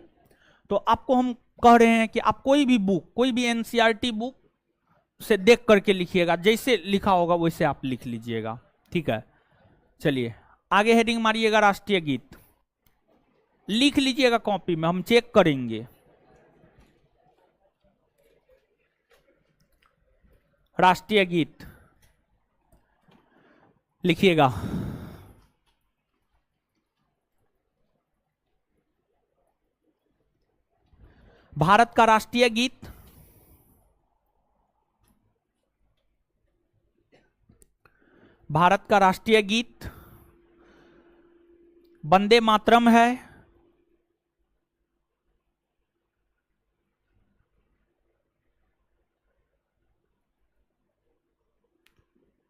तो आपको हम कह रहे हैं कि आप कोई भी एनसीईआरटी बुक से देख करके लिखिएगा, जैसे लिखा होगा वैसे आप लिख लीजिएगा, ठीक है। चलिए आगे हेडिंग मारिएगा राष्ट्रीय गीत, लिख लीजिएगा कॉपी में, हम चेक करेंगे। राष्ट्रीय गीत लिखिएगा। भारत का राष्ट्रीय गीत वंदे मातरम है।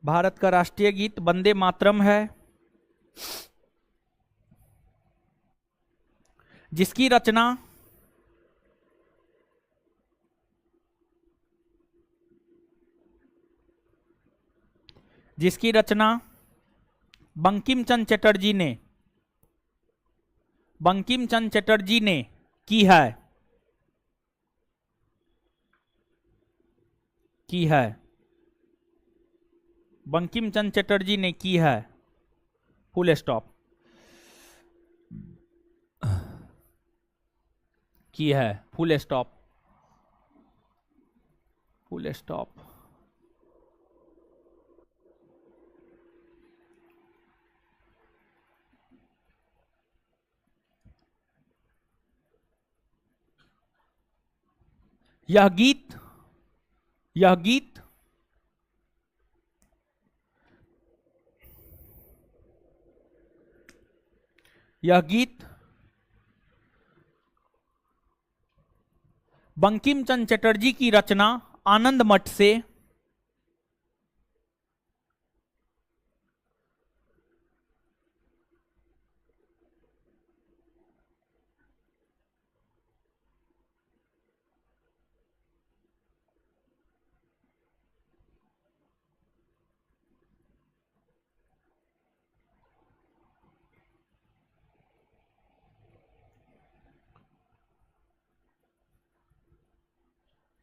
भारत का राष्ट्रीय गीत वंदे मातरम है, जिसकी रचना बंकिम चंद्र चटर्जी ने की है। बंकिम चंद्र चटर्जी ने की है। Full stop. की है, फुल स्टॉप। यह गीत यह गीत यह गीत बंकिम चंद्र चटर्जी की रचना आनंद मठ से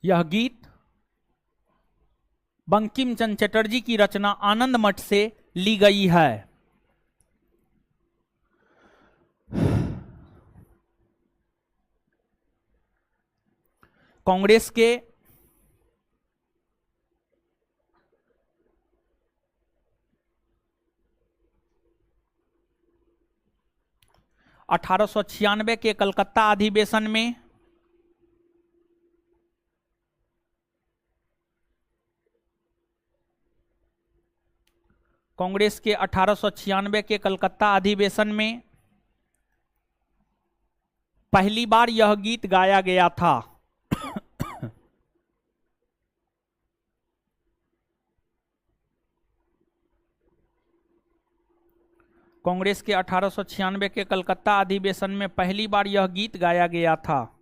यह गीत बंकिम चंद्र चटर्जी की रचना आनंद मठ से ली गई है। कांग्रेस के 1896 के कलकत्ता अधिवेशन में कांग्रेस के 1896 के कलकत्ता अधिवेशन में पहली बार यह गीत गाया गया था। कांग्रेस के 1896 के कलकत्ता अधिवेशन में पहली बार यह गीत गाया गया था।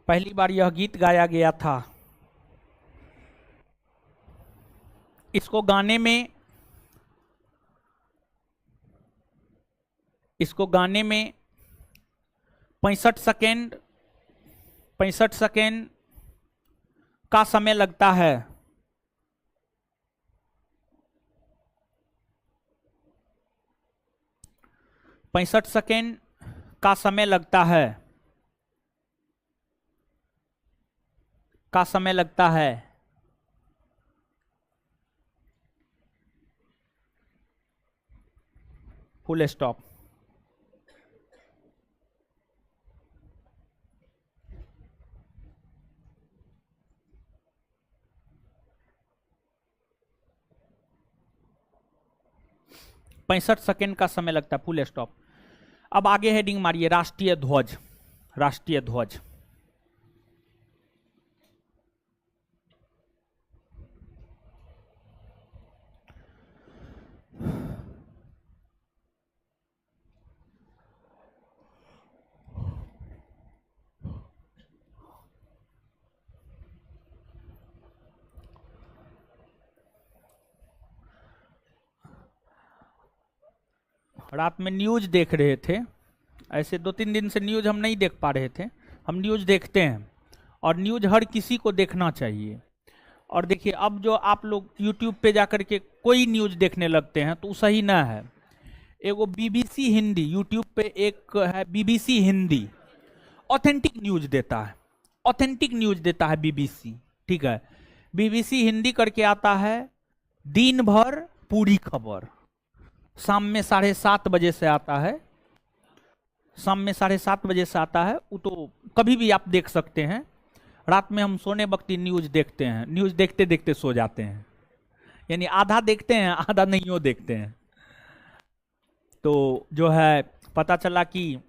पहली बार यह गीत गाया गया था। इसको गाने में 65 सेकेंड का समय लगता है। 65 सेकेंड का समय लगता है। Full stop. पैंसठ सेकेंड का समय लगता है। Full stop. अब आगे हेडिंग मारिए राष्ट्रीय ध्वज। राष्ट्रीय ध्वज रात में न्यूज देख रहे थे। ऐसे 2-3 दिन से न्यूज हम नहीं देख पा रहे थे। हम न्यूज देखते हैं और न्यूज हर किसी को देखना चाहिए। और देखिए अब जो आप लोग यूट्यूब पे जाकर के कोई न्यूज देखने लगते हैं तो सही ना है। एगो बीबीसी हिंदी यूट्यूब पे एक है, बीबीसी हिंदी ऑथेंटिक न्यूज देता है। ऑथेंटिक न्यूज देता है बीबीसी। ठीक है, बीबीसी हिंदी करके आता है। दिन भर पूरी खबर शाम में 7:30 बजे से आता है। शाम में 7:30 बजे से आता है। वो तो कभी भी आप देख सकते हैं। रात में हम सोने वक्त न्यूज देखते हैं। न्यूज देखते देखते सो जाते हैं, यानी आधा देखते हैं आधा नहीं देखते हैं। तो जो है पता चला कि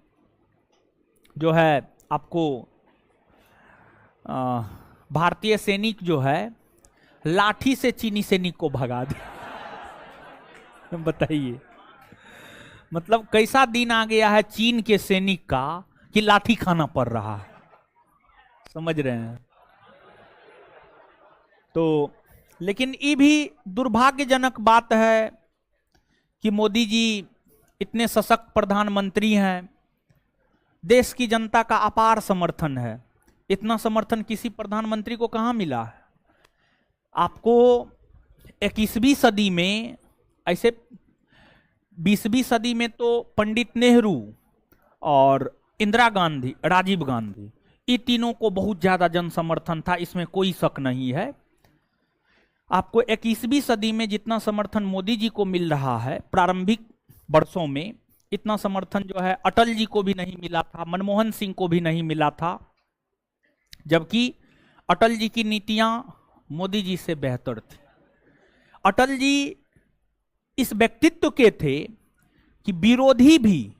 जो है आपको भारतीय सैनिक जो है लाठी से चीनी सैनिक को भगा दिया। बताइए मतलब कैसा दिन आ गया है चीन के सैनिक का कि लाठी खाना पड़ रहा है। समझ रहे हैं? तो लेकिन ये भी दुर्भाग्यजनक बात है कि मोदी जी इतने सशक्त प्रधानमंत्री हैं। देश की जनता का अपार समर्थन है। इतना समर्थन किसी प्रधानमंत्री को कहां मिला है। आपको 21वीं सदी में ऐसे 20वीं सदी में तो पंडित नेहरू और इंदिरा गांधी, राजीव गांधी, ये तीनों को बहुत ज्यादा जन समर्थन था, इसमें कोई शक नहीं है। आपको 21वीं सदी में जितना समर्थन मोदी जी को मिल रहा है, प्रारंभिक वर्षों में इतना समर्थन जो है अटल जी को भी नहीं मिला था, मनमोहन सिंह को भी नहीं मिला था, जबकि अटल जी की नीतियां मोदी जी से बेहतर थी। अटल जी इस व्यक्तित्व के थे कि विरोधी भी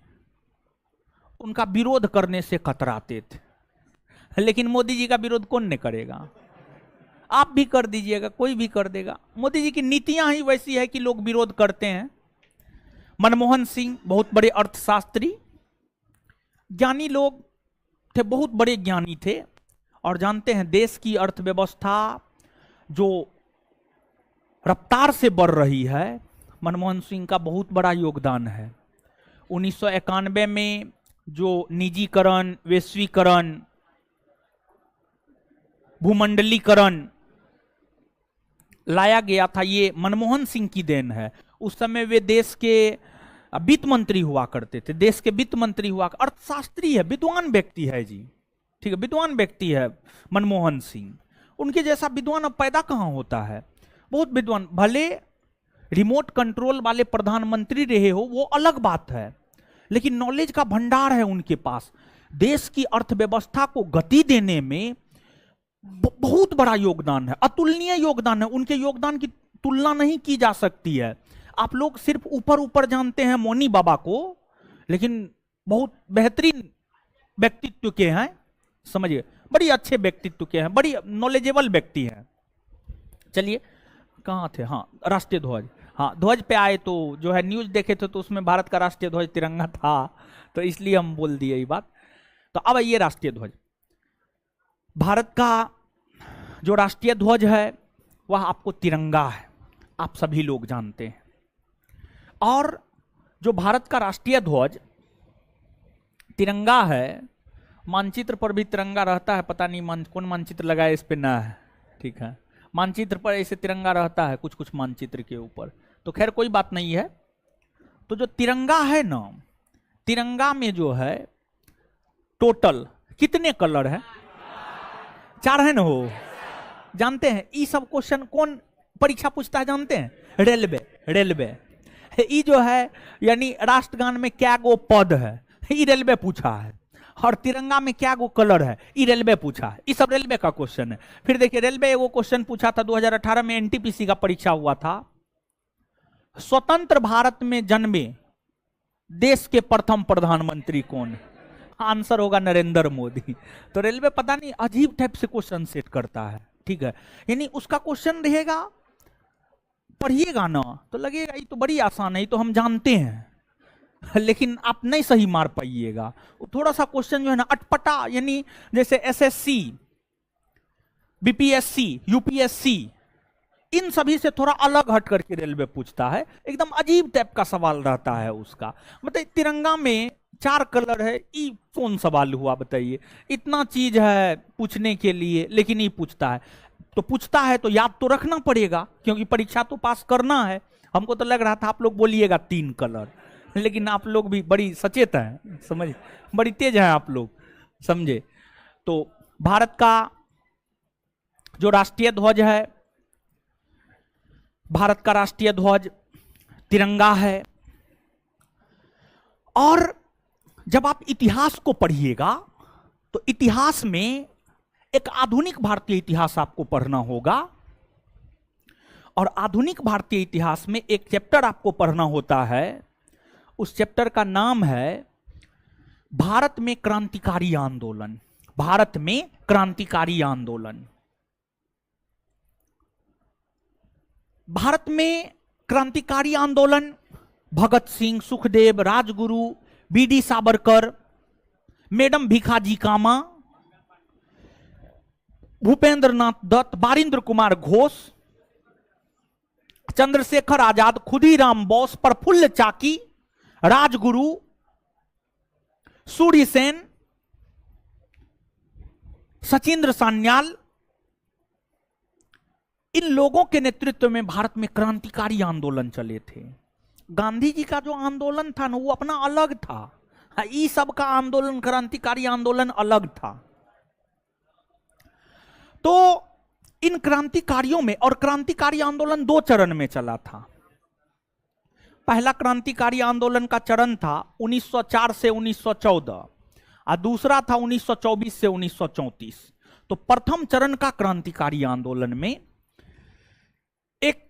उनका विरोध करने से कतराते थे, लेकिन मोदी जी का विरोध कौन नहीं करेगा? आप भी कर दीजिएगा, कोई भी कर देगा। मोदी जी की नीतियां ही वैसी है कि लोग विरोध करते हैं। मनमोहन सिंह बहुत बड़े अर्थशास्त्री, ज्ञानी लोग थे, बहुत बड़े ज्ञानी थे, और जानते हैं देश की अर्थव्यवस्था जो रफ्तार से बढ़ रही है, मनमोहन सिंह का बहुत बड़ा योगदान है। 1991 में जो निजीकरण, वैश्वीकरण, भूमंडलीकरण लाया गया था, ये मनमोहन सिंह की देन है। उस समय वे देश के वित्त मंत्री हुआ करते थे, देश के वित्त मंत्री हुआ, अर्थशास्त्री है, विद्वान व्यक्ति है जी, ठीक है, विद्वान व्यक्ति है मनमोहन सिंह। उनके जैसा विद्वान अब पैदा कहां होता है? बहुत विद्वान, भले रिमोट कंट्रोल वाले प्रधानमंत्री रहे हो वो अलग बात है, लेकिन नॉलेज का भंडार है उनके पास। देश की अर्थव्यवस्था को गति देने में बहुत बड़ा योगदान है, अतुलनीय योगदान है। उनके योगदान की तुलना नहीं की जा सकती है। आप लोग सिर्फ ऊपर ऊपर जानते हैं मौनी बाबा को, लेकिन बहुत बेहतरीन व्यक्तित्व के हैं, समझिए, बड़ी अच्छे व्यक्तित्व के हैं, बड़ी नॉलेजेबल व्यक्ति हैं। चलिए, कहाँ थे? हाँ, राष्ट्रीय ध्वज। हाँ, ध्वज पे आए तो जो है न्यूज देखे थे तो उसमें भारत का राष्ट्रीय ध्वज तिरंगा था, तो इसलिए हम बोल दिए ये बात। तो अब ये राष्ट्रीय ध्वज, भारत का जो राष्ट्रीय ध्वज है वह आपको तिरंगा है, आप सभी लोग जानते हैं। और जो भारत का राष्ट्रीय ध्वज तिरंगा है, मानचित्र पर भी तिरंगा रहता है, पता नहीं कौन मानचित्र लगाया इस पे ना है, ठीक है, मानचित्र पर ऐसे तिरंगा रहता है कुछ कुछ मानचित्र के ऊपर, तो खैर कोई बात नहीं है। तो जो तिरंगा है ना, तिरंगा में जो है टोटल कितने कलर है? 4 है ना? हो जानते हैं? ये सब क्वेश्चन कौन परीक्षा पूछता है जानते हैं? रेलवे ये जो है, यानी राष्ट्रगान में क्या गो पद है, ये रेलवे पूछा है, और तिरंगा में क्या गो कलर है, ये रेलवे पूछा है। ये सब रेलवे का क्वेश्चन है। फिर देखिए, रेलवे वो क्वेश्चन पूछा था 2018 में, एनटीपीसी का परीक्षा हुआ था, स्वतंत्र भारत में जन्मे देश के प्रथम प्रधानमंत्री कौन है? आंसर होगा नरेंद्र मोदी। तो रेलवे पता नहीं अजीब टाइप से क्वेश्चन सेट करता है, ठीक है, यानी उसका क्वेश्चन रहेगा, पढ़िएगा ना तो लगेगा ये तो बड़ी आसान है, ये तो हम जानते हैं, लेकिन आप नहीं सही मार पाइएगा। थोड़ा सा क्वेश्चन जो है ना अटपटा, यानी जैसे एसएससी, बीपीएससी, यूपीएससी, इन सभी से थोड़ा अलग हट करके रेलवे पूछता है, एकदम अजीब टाइप का सवाल रहता है उसका। मतलब तिरंगा में 4 कलर है, ये कौन सवाल हुआ बताइए? इतना चीज है पूछने के लिए, लेकिन ये पूछता है। तो पूछता है तो याद तो रखना पड़ेगा, क्योंकि परीक्षा तो पास करना है। हमको तो लग रहा था आप लोग बोलिएगा 3 कलर, लेकिन आप लोग भी बड़ी सचेत हैं, समझ, बड़ी तेज हैं आप लोग, समझे। तो भारत का जो राष्ट्रीय ध्वज है, भारत का राष्ट्रीय ध्वज तिरंगा है। और जब आप इतिहास को पढ़िएगा तो इतिहास में एक आधुनिक भारतीय इतिहास आपको पढ़ना होगा, और आधुनिक भारतीय इतिहास में एक चैप्टर आपको पढ़ना होता है, उस चैप्टर का नाम है भारत में क्रांतिकारी आंदोलन। भारत में क्रांतिकारी आंदोलन। भारत में क्रांतिकारी आंदोलन भगत सिंह, सुखदेव, राजगुरु, बीडी सावरकर, मैडम भीखाजी कामा, भूपेंद्र नाथ दत्त, बारिंद्र कुमार घोष, चंद्रशेखर आजाद, खुदीराम बोस, प्रफुल्ल चाकी, राजगुरु, सूर्य सेन, सचिंद्र सान्याल, इन लोगों के नेतृत्व में भारत में क्रांतिकारी आंदोलन चले थे। गांधी जी का जो आंदोलन था ना, वो अपना अलग था, ये सब का आंदोलन, क्रांतिकारी आंदोलन अलग था। तो इन क्रांतिकारियों में, और क्रांतिकारी आंदोलन 2 चरण में चला था। पहला क्रांतिकारी आंदोलन का चरण था 1904 से 1914 और दूसरा था 1924 से 1934। तो प्रथम चरण का क्रांतिकारी आंदोलन में एक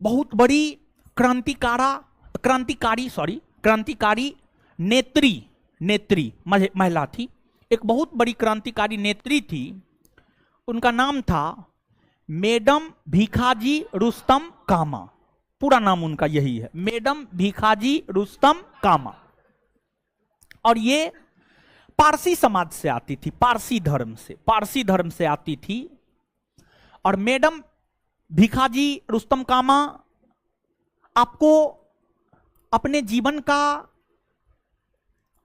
बहुत बड़ी क्रांतिकारी नेत्री महिला थी। एक बहुत बड़ी क्रांतिकारी नेत्री थी, उनका नाम था मैडम भीखाजी रुस्तम कामा। पूरा नाम उनका यही है, मैडम भीखाजी रुस्तम कामा। और ये पारसी समाज से आती थी, पारसी धर्म से आती थी। और मैडम भीखाजी रुस्तम कामा आपको अपने जीवन का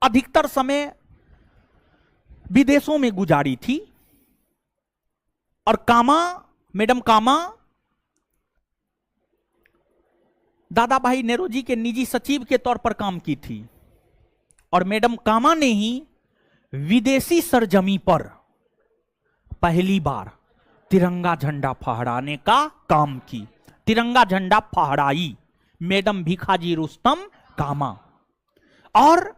अधिकतर समय विदेशों में गुजारी थी। और मैडम कामा दादा भाई नेरोजी के निजी सचिव के तौर पर काम की थी। और मैडम कामा ने ही विदेशी सरजमी पर पहली बार तिरंगा झंडा फहराने का काम की। तिरंगा झंडा फहराई मैडम भीखाजी रुस्तम कामा। और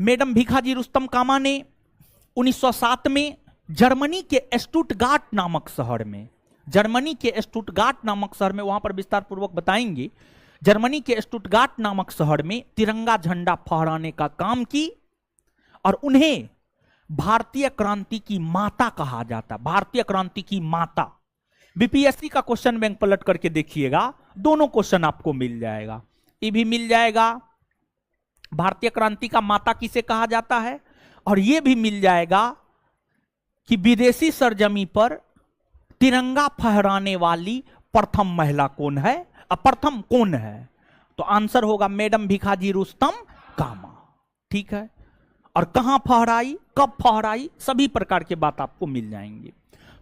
मैडम भीखाजी रुस्तम कामा ने 1907 में जर्मनी के स्टुटगार्ट नामक शहर में, वहां पर विस्तार पूर्वक बताएंगे, जर्मनी के स्टुटगार्ट नामक शहर में तिरंगा झंडा फहराने का काम की। और उन्हें भारतीय क्रांति की माता कहा जाता, भारतीय क्रांति की माता। बीपीएससी का क्वेश्चन बैंक पलट करके देखिएगा, दोनों क्वेश्चन आपको मिल जाएगा। ये भी मिल जाएगा भारतीय क्रांति का माता किसे कहा जाता है, और यह भी मिल जाएगा कि विदेशी सरजमी पर तिरंगा फहराने वाली प्रथम महिला कौन है, प्रथम कौन है। तो आंसर होगा मैडम भीखाजी रुस्तम कामा। ठीक है। और कहां फहराई, कब फहराई, सभी प्रकार के बात आपको मिल जाएंगे।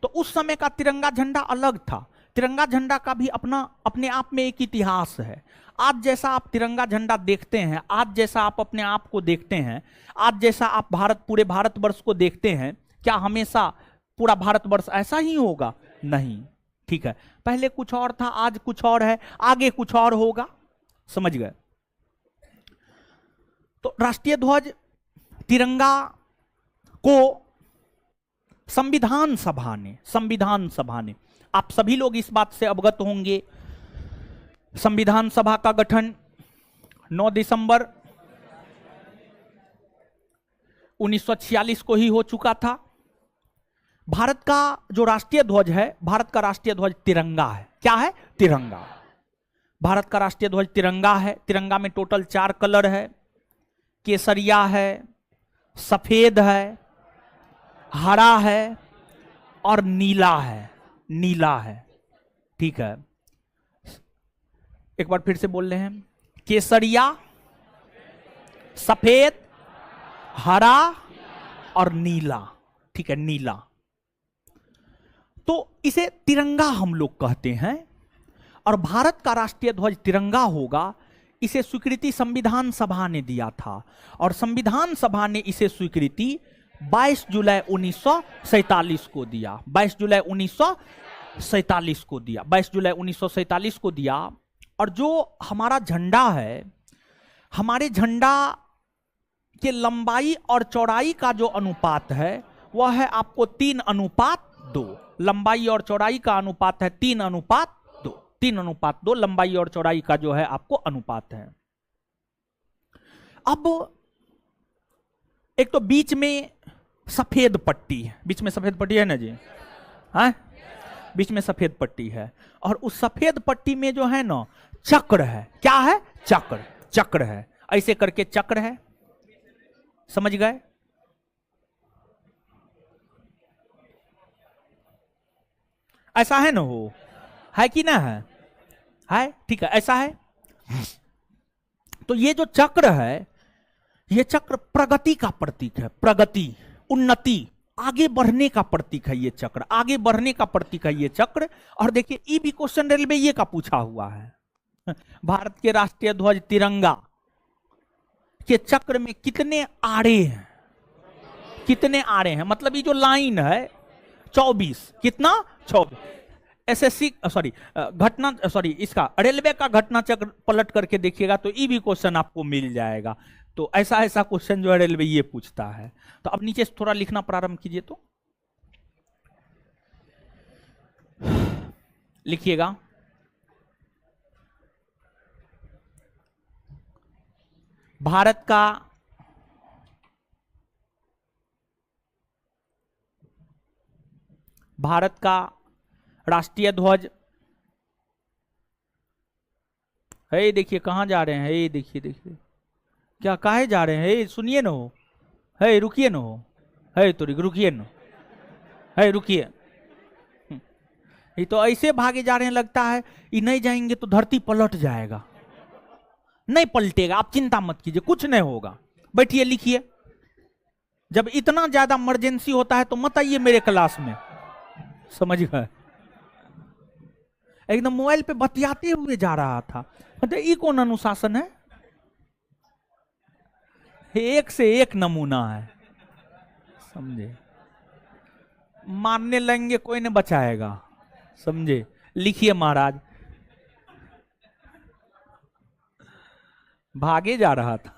तो उस समय का तिरंगा झंडा अलग था। तिरंगा झंडा का भी अपने आप में एक इतिहास है। आज जैसा आप तिरंगा झंडा देखते हैं, आज जैसा आप अपने आप को देखते हैं, आज जैसा आप पूरे भारतवर्ष को देखते हैं, क्या हमेशा पूरा भारतवर्ष ऐसा ही होगा? नहीं। ठीक है, पहले कुछ और था, आज कुछ और है, आगे कुछ और होगा। समझ गए? तो राष्ट्रीय ध्वज तिरंगा को संविधान सभा ने आप सभी लोग इस बात से अवगत होंगे, संविधान सभा का गठन 9 दिसंबर 1946 को ही हो चुका था। भारत का जो राष्ट्रीय ध्वज है, भारत का राष्ट्रीय ध्वज तिरंगा है। क्या है? तिरंगा। भारत का राष्ट्रीय ध्वज तिरंगा है। तिरंगा में टोटल 4 कलर है, केसरिया है, सफेद है, हरा है और नीला है। ठीक है, एक बार फिर से बोल रहे हैं, केसरिया, सफेद, हरा और नीला। ठीक है, नीला। तो इसे तिरंगा हम लोग कहते हैं। और भारत का राष्ट्रीय ध्वज तिरंगा होगा, इसे स्वीकृति संविधान सभा ने दिया था। और संविधान सभा ने इसे स्वीकृति 22 जुलाई 1947 को दिया। 22 जुलाई 1947 को दिया। 22 जुलाई 1947 को दिया। और जो हमारा झंडा है, हमारे झंडा के लंबाई और चौड़ाई का जो अनुपात है वह है आपको 3:2। लंबाई और चौड़ाई का अनुपात है 3:2। 3:2 लंबाई और चौड़ाई का जो है आपको अनुपात है। अब एक तो बीच में सफेद पट्टी है, बीच में सफेद पट्टी है ना जी, है? बीच में सफेद पट्टी है। और उस सफेद पट्टी में जो है ना चक्र है। क्या है? चक्र है। ऐसे करके चक्र है। समझ गए? ऐसा है ना, हो है कि ना है? ठीक है, ऐसा है। तो ये जो चक्र है, ये चक्र प्रगति का प्रतीक है। प्रगति, उन्नति, आगे बढ़ने का प्रतीक है ये चक्र। आगे बढ़ने का प्रतीक है ये चक्र। और देखिए, ये भी क्वेश्चन रेलवे ये का पूछा हुआ है, भारत के राष्ट्रीय ध्वज तिरंगा के चक्र में कितने आड़े हैं? कितने आड़े हैं? मतलब ये जो लाइन है, 24 कितना 24। एसएससी सॉरी घटना सॉरी इसका रेलवे का घटना चक्र पलट करके देखिएगा तो ये भी क्वेश्चन आपको मिल जाएगा। तो ऐसा ऐसा क्वेश्चन जो है रेलवे ये पूछता है। तो अब नीचे से थोड़ा लिखना प्रारंभ कीजिए। तो लिखिएगा भारत का राष्ट्रीय ध्वज है। देखिए कहां जा रहे हैं, ये देखिए देखिए क्या काहे जा रहे हैं, सुनिए ना हो है, रुकिए ना हो है, तो रुकिए ना है, रुकिए। ये तो ऐसे भागे जा रहे हैं, लगता है ये नहीं जाएंगे तो धरती पलट जाएगा। नहीं पलटेगा, आप चिंता मत कीजिए, कुछ नहीं होगा। बैठिए लिखिए। जब इतना ज्यादा इमरजेंसी होता है तो मत आइए मेरे क्लास में, समझ गए। एकदम मोबाइल पे बतियाते हुए जा रहा था। मतलब ये कौन अनुशासन है, एक से एक नमूना है, समझे। मारने लगेंगे कोई नहीं बचाएगा, समझे। लिखिए महाराज, भागे जा रहा था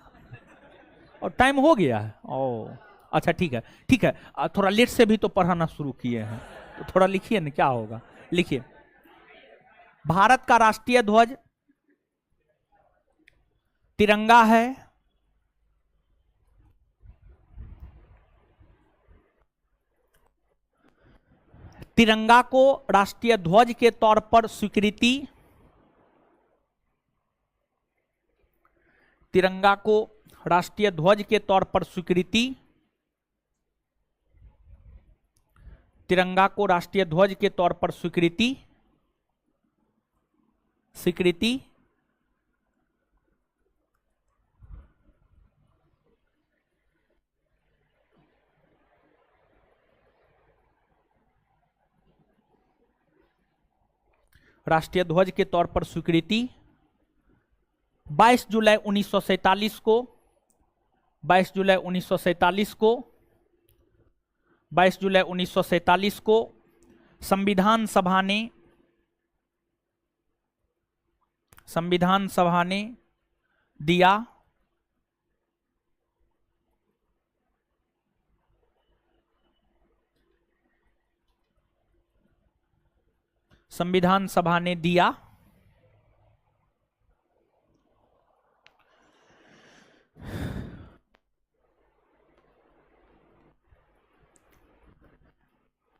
और टाइम हो गया है। ओ अच्छा ठीक है ठीक है, थोड़ा लेट से भी तो पढ़ाना शुरू किए हैं, तो थोड़ा लिखिए ना क्या होगा। लिखिए भारत का राष्ट्रीय ध्वज तिरंगा है। तिरंगा को राष्ट्रीय ध्वज के तौर पर स्वीकृति, तिरंगा को राष्ट्रीय ध्वज के तौर पर स्वीकृति, तिरंगा को राष्ट्रीय ध्वज के तौर पर स्वीकृति स्वीकृति राष्ट्रीय ध्वज के तौर पर स्वीकृति 22 जुलाई 1947 को 22 जुलाई 1947 को 22 जुलाई 1947 को संविधान सभा ने दिया। संविधान सभा ने दिया।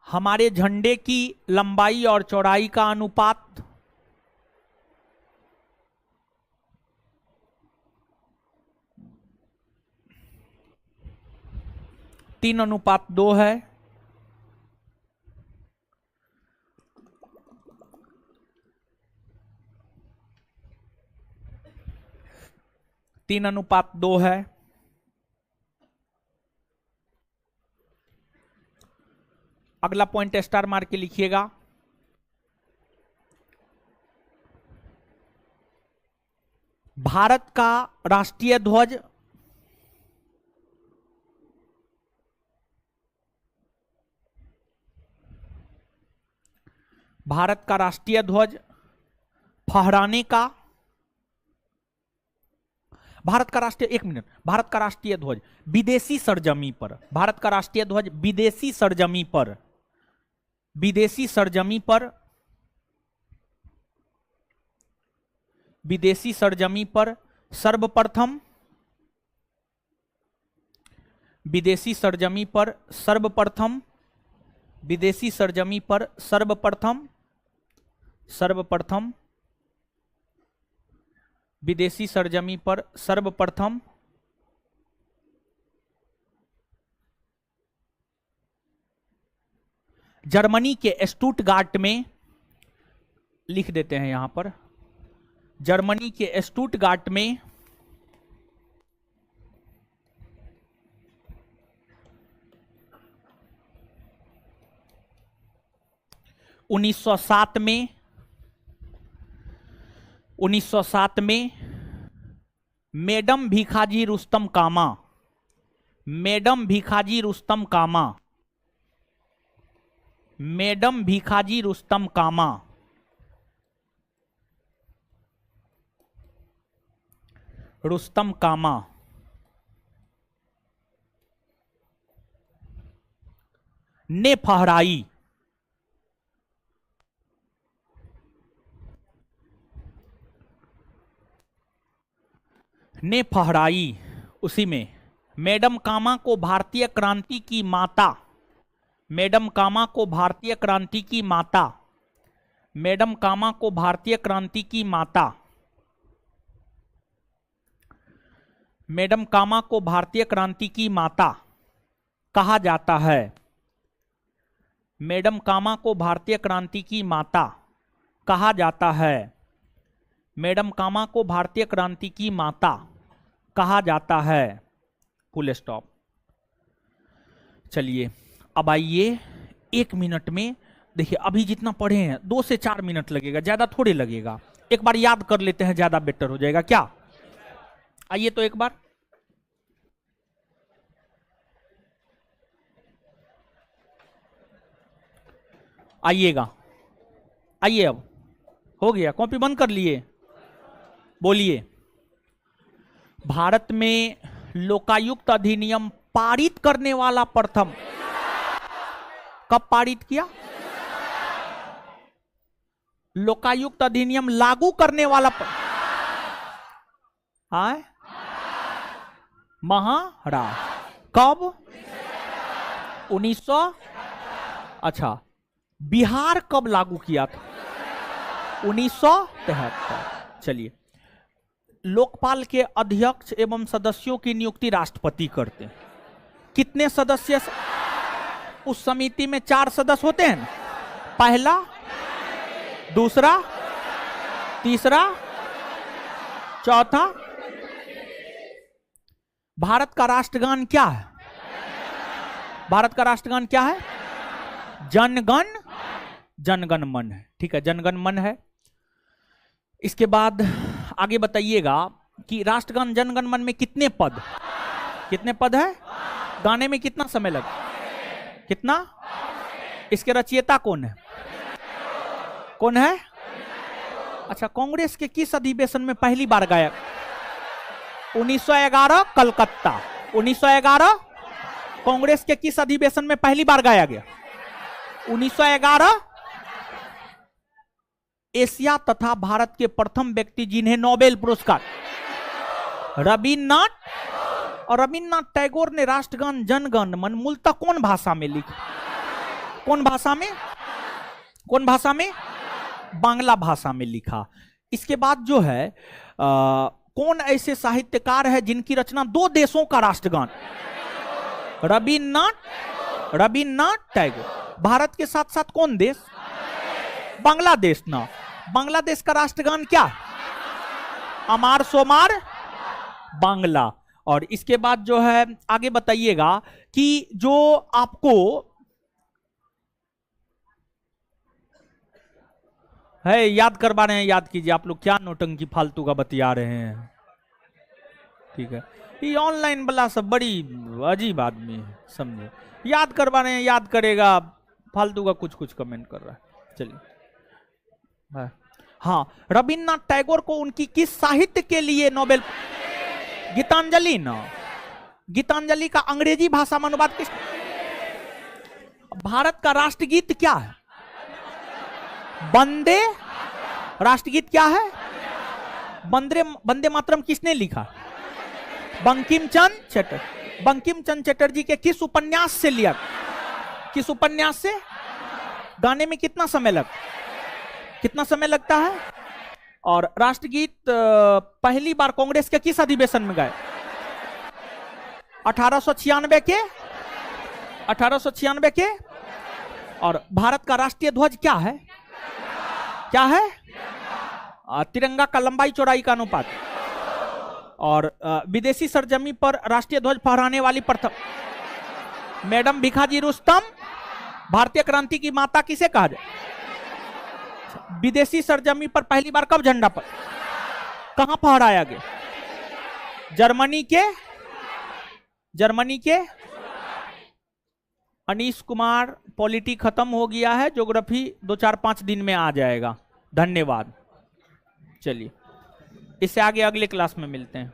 हमारे झंडे की लंबाई और चौड़ाई का अनुपात 3:2 है। तीन अनुपात 2 है। अगला पॉइंट स्टार मार के लिखिएगा। भारत का राष्ट्रीय ध्वज फहराने का भारत का राष्ट्रीय ध्वज विदेशी सरजमी पर, भारत का राष्ट्रीय ध्वज विदेशी सरजमी पर सर्वप्रथम जर्मनी के स्टुटगार्ट में, लिख देते हैं यहां पर, जर्मनी के स्टुटगार्ट में 1907 में मैडम भीखाजी रुस्तम कामा मैडम भीखाजी रुस्तम कामा। रुस्तम कामा ने फहराई उसी में मैडम कामा को भारतीय क्रांति की माता, मैडम कामा को भारतीय क्रांति की माता, मैडम कामा को भारतीय क्रांति की माता, मैडम कामा को भारतीय क्रांति की माता कहा जाता है। मैडम कामा को भारतीय क्रांति की माता कहा जाता है। मैडम कामा को भारतीय क्रांति की माता कहा जाता है। Full stop. चलिए अब आइए 1 मिनट में, देखिए अभी जितना पढ़े हैं 2 से 4 मिनट लगेगा, ज्यादा थोड़े लगेगा। एक बार याद कर लेते हैं, ज्यादा बेटर हो जाएगा क्या। आइए तो एक बार आइएगा, आइए। अब हो गया, कॉपी बंद कर लिए। बोलिए, भारत में लोकायुक्त अधिनियम पारित करने वाला प्रथम, कब पारित किया? लोकायुक्त अधिनियम लागू करने वाला महाराष्ट्र। कब? 1900। अच्छा, बिहार कब लागू किया था? 1973। चलिए, लोकपाल के अध्यक्ष एवं सदस्यों की नियुक्ति राष्ट्रपति करते हैं। कितने सदस्य? उस समिति में 4 सदस्य होते हैं, पहला, दूसरा, तीसरा, चौथा। भारत का राष्ट्रगान क्या है? भारत का राष्ट्रगान क्या है? जनगण मन है। ठीक है, जनगण मन है। इसके बाद आगे बताइएगा कि राष्ट्रगान जनगण मन में कितने पद है? गाने में कितना समय लगा? कितना? इसके रचयिता कौन है? अच्छा, कांग्रेस के किस अधिवेशन में पहली बार गाया? 1911 कलकत्ता। 1911 कांग्रेस के किस अधिवेशन में पहली बार गाया गया? 1911। एशिया तथा भारत के प्रथम व्यक्ति जिन्हें नोबेल पुरस्कार, रविन्द्रनाथ टैगोर ने राष्ट्रगान जनगण मन मूलतः कौन भाषा में लिखा? कौन भाषा में? बांग्ला भाषा में लिखा। इसके बाद जो है कौन ऐसे साहित्यकार है जिनकी रचना 2 देशों का राष्ट्रगान? रविन्द्रनाथ टैगोर। भारत के साथ साथ कौन देश? बांग्लादेश ना। बांग्लादेश का राष्ट्रगान क्या? अमार सोमार बांग्ला। और इसके बाद जो है आगे बताइएगा कि जो आपको है याद करवा रहे हैं, याद कीजिए। आप लोग क्या नौटंकी फालतू का बतिया रहे हैं? ठीक है, ये ऑनलाइन वाला सब बड़ी अजीब आदमी है, समझो। याद करवा रहे हैं, याद करेगा, फालतू का कुछ कमेंट कर रहा है। चलिए, हाँ, रविन्द्रनाथ टैगोर को उनकी किस साहित्य के लिए नोबेल? गीतांजलि ना। गीतांजलि का अंग्रेजी भाषा में अनुवाद किस? भारत का राष्ट्रगीत क्या है? वंदे। राष्ट्रगीत क्या है? वंदे मातरम किसने लिखा? बंकिम चंद्र चटर्जी के किस उपन्यास से लिया? किस उपन्यास से? गाने में कितना समय लगता है? और राष्ट्रगीत पहली बार कांग्रेस के किस अधिवेशन में गाए? 1896 के। और भारत का राष्ट्रीय ध्वज क्या है? तिरंगा का लंबाई चौड़ाई का अनुपात। और विदेशी सरजमी पर राष्ट्रीय ध्वज फहराने वाली प्रथम मैडम भिखाजी रुस्तम। भारतीय क्रांति की माता किसे कहा जाए? विदेशी सरजमी पर पहली बार कब झंडा पर कहां फहराया गया? जर्मनी के अनीश कुमार, पॉलिटी खत्म हो गया है, ज्योग्राफी 2-4-5 दिन में आ जाएगा। धन्यवाद। चलिए इससे आगे अगले क्लास में मिलते हैं।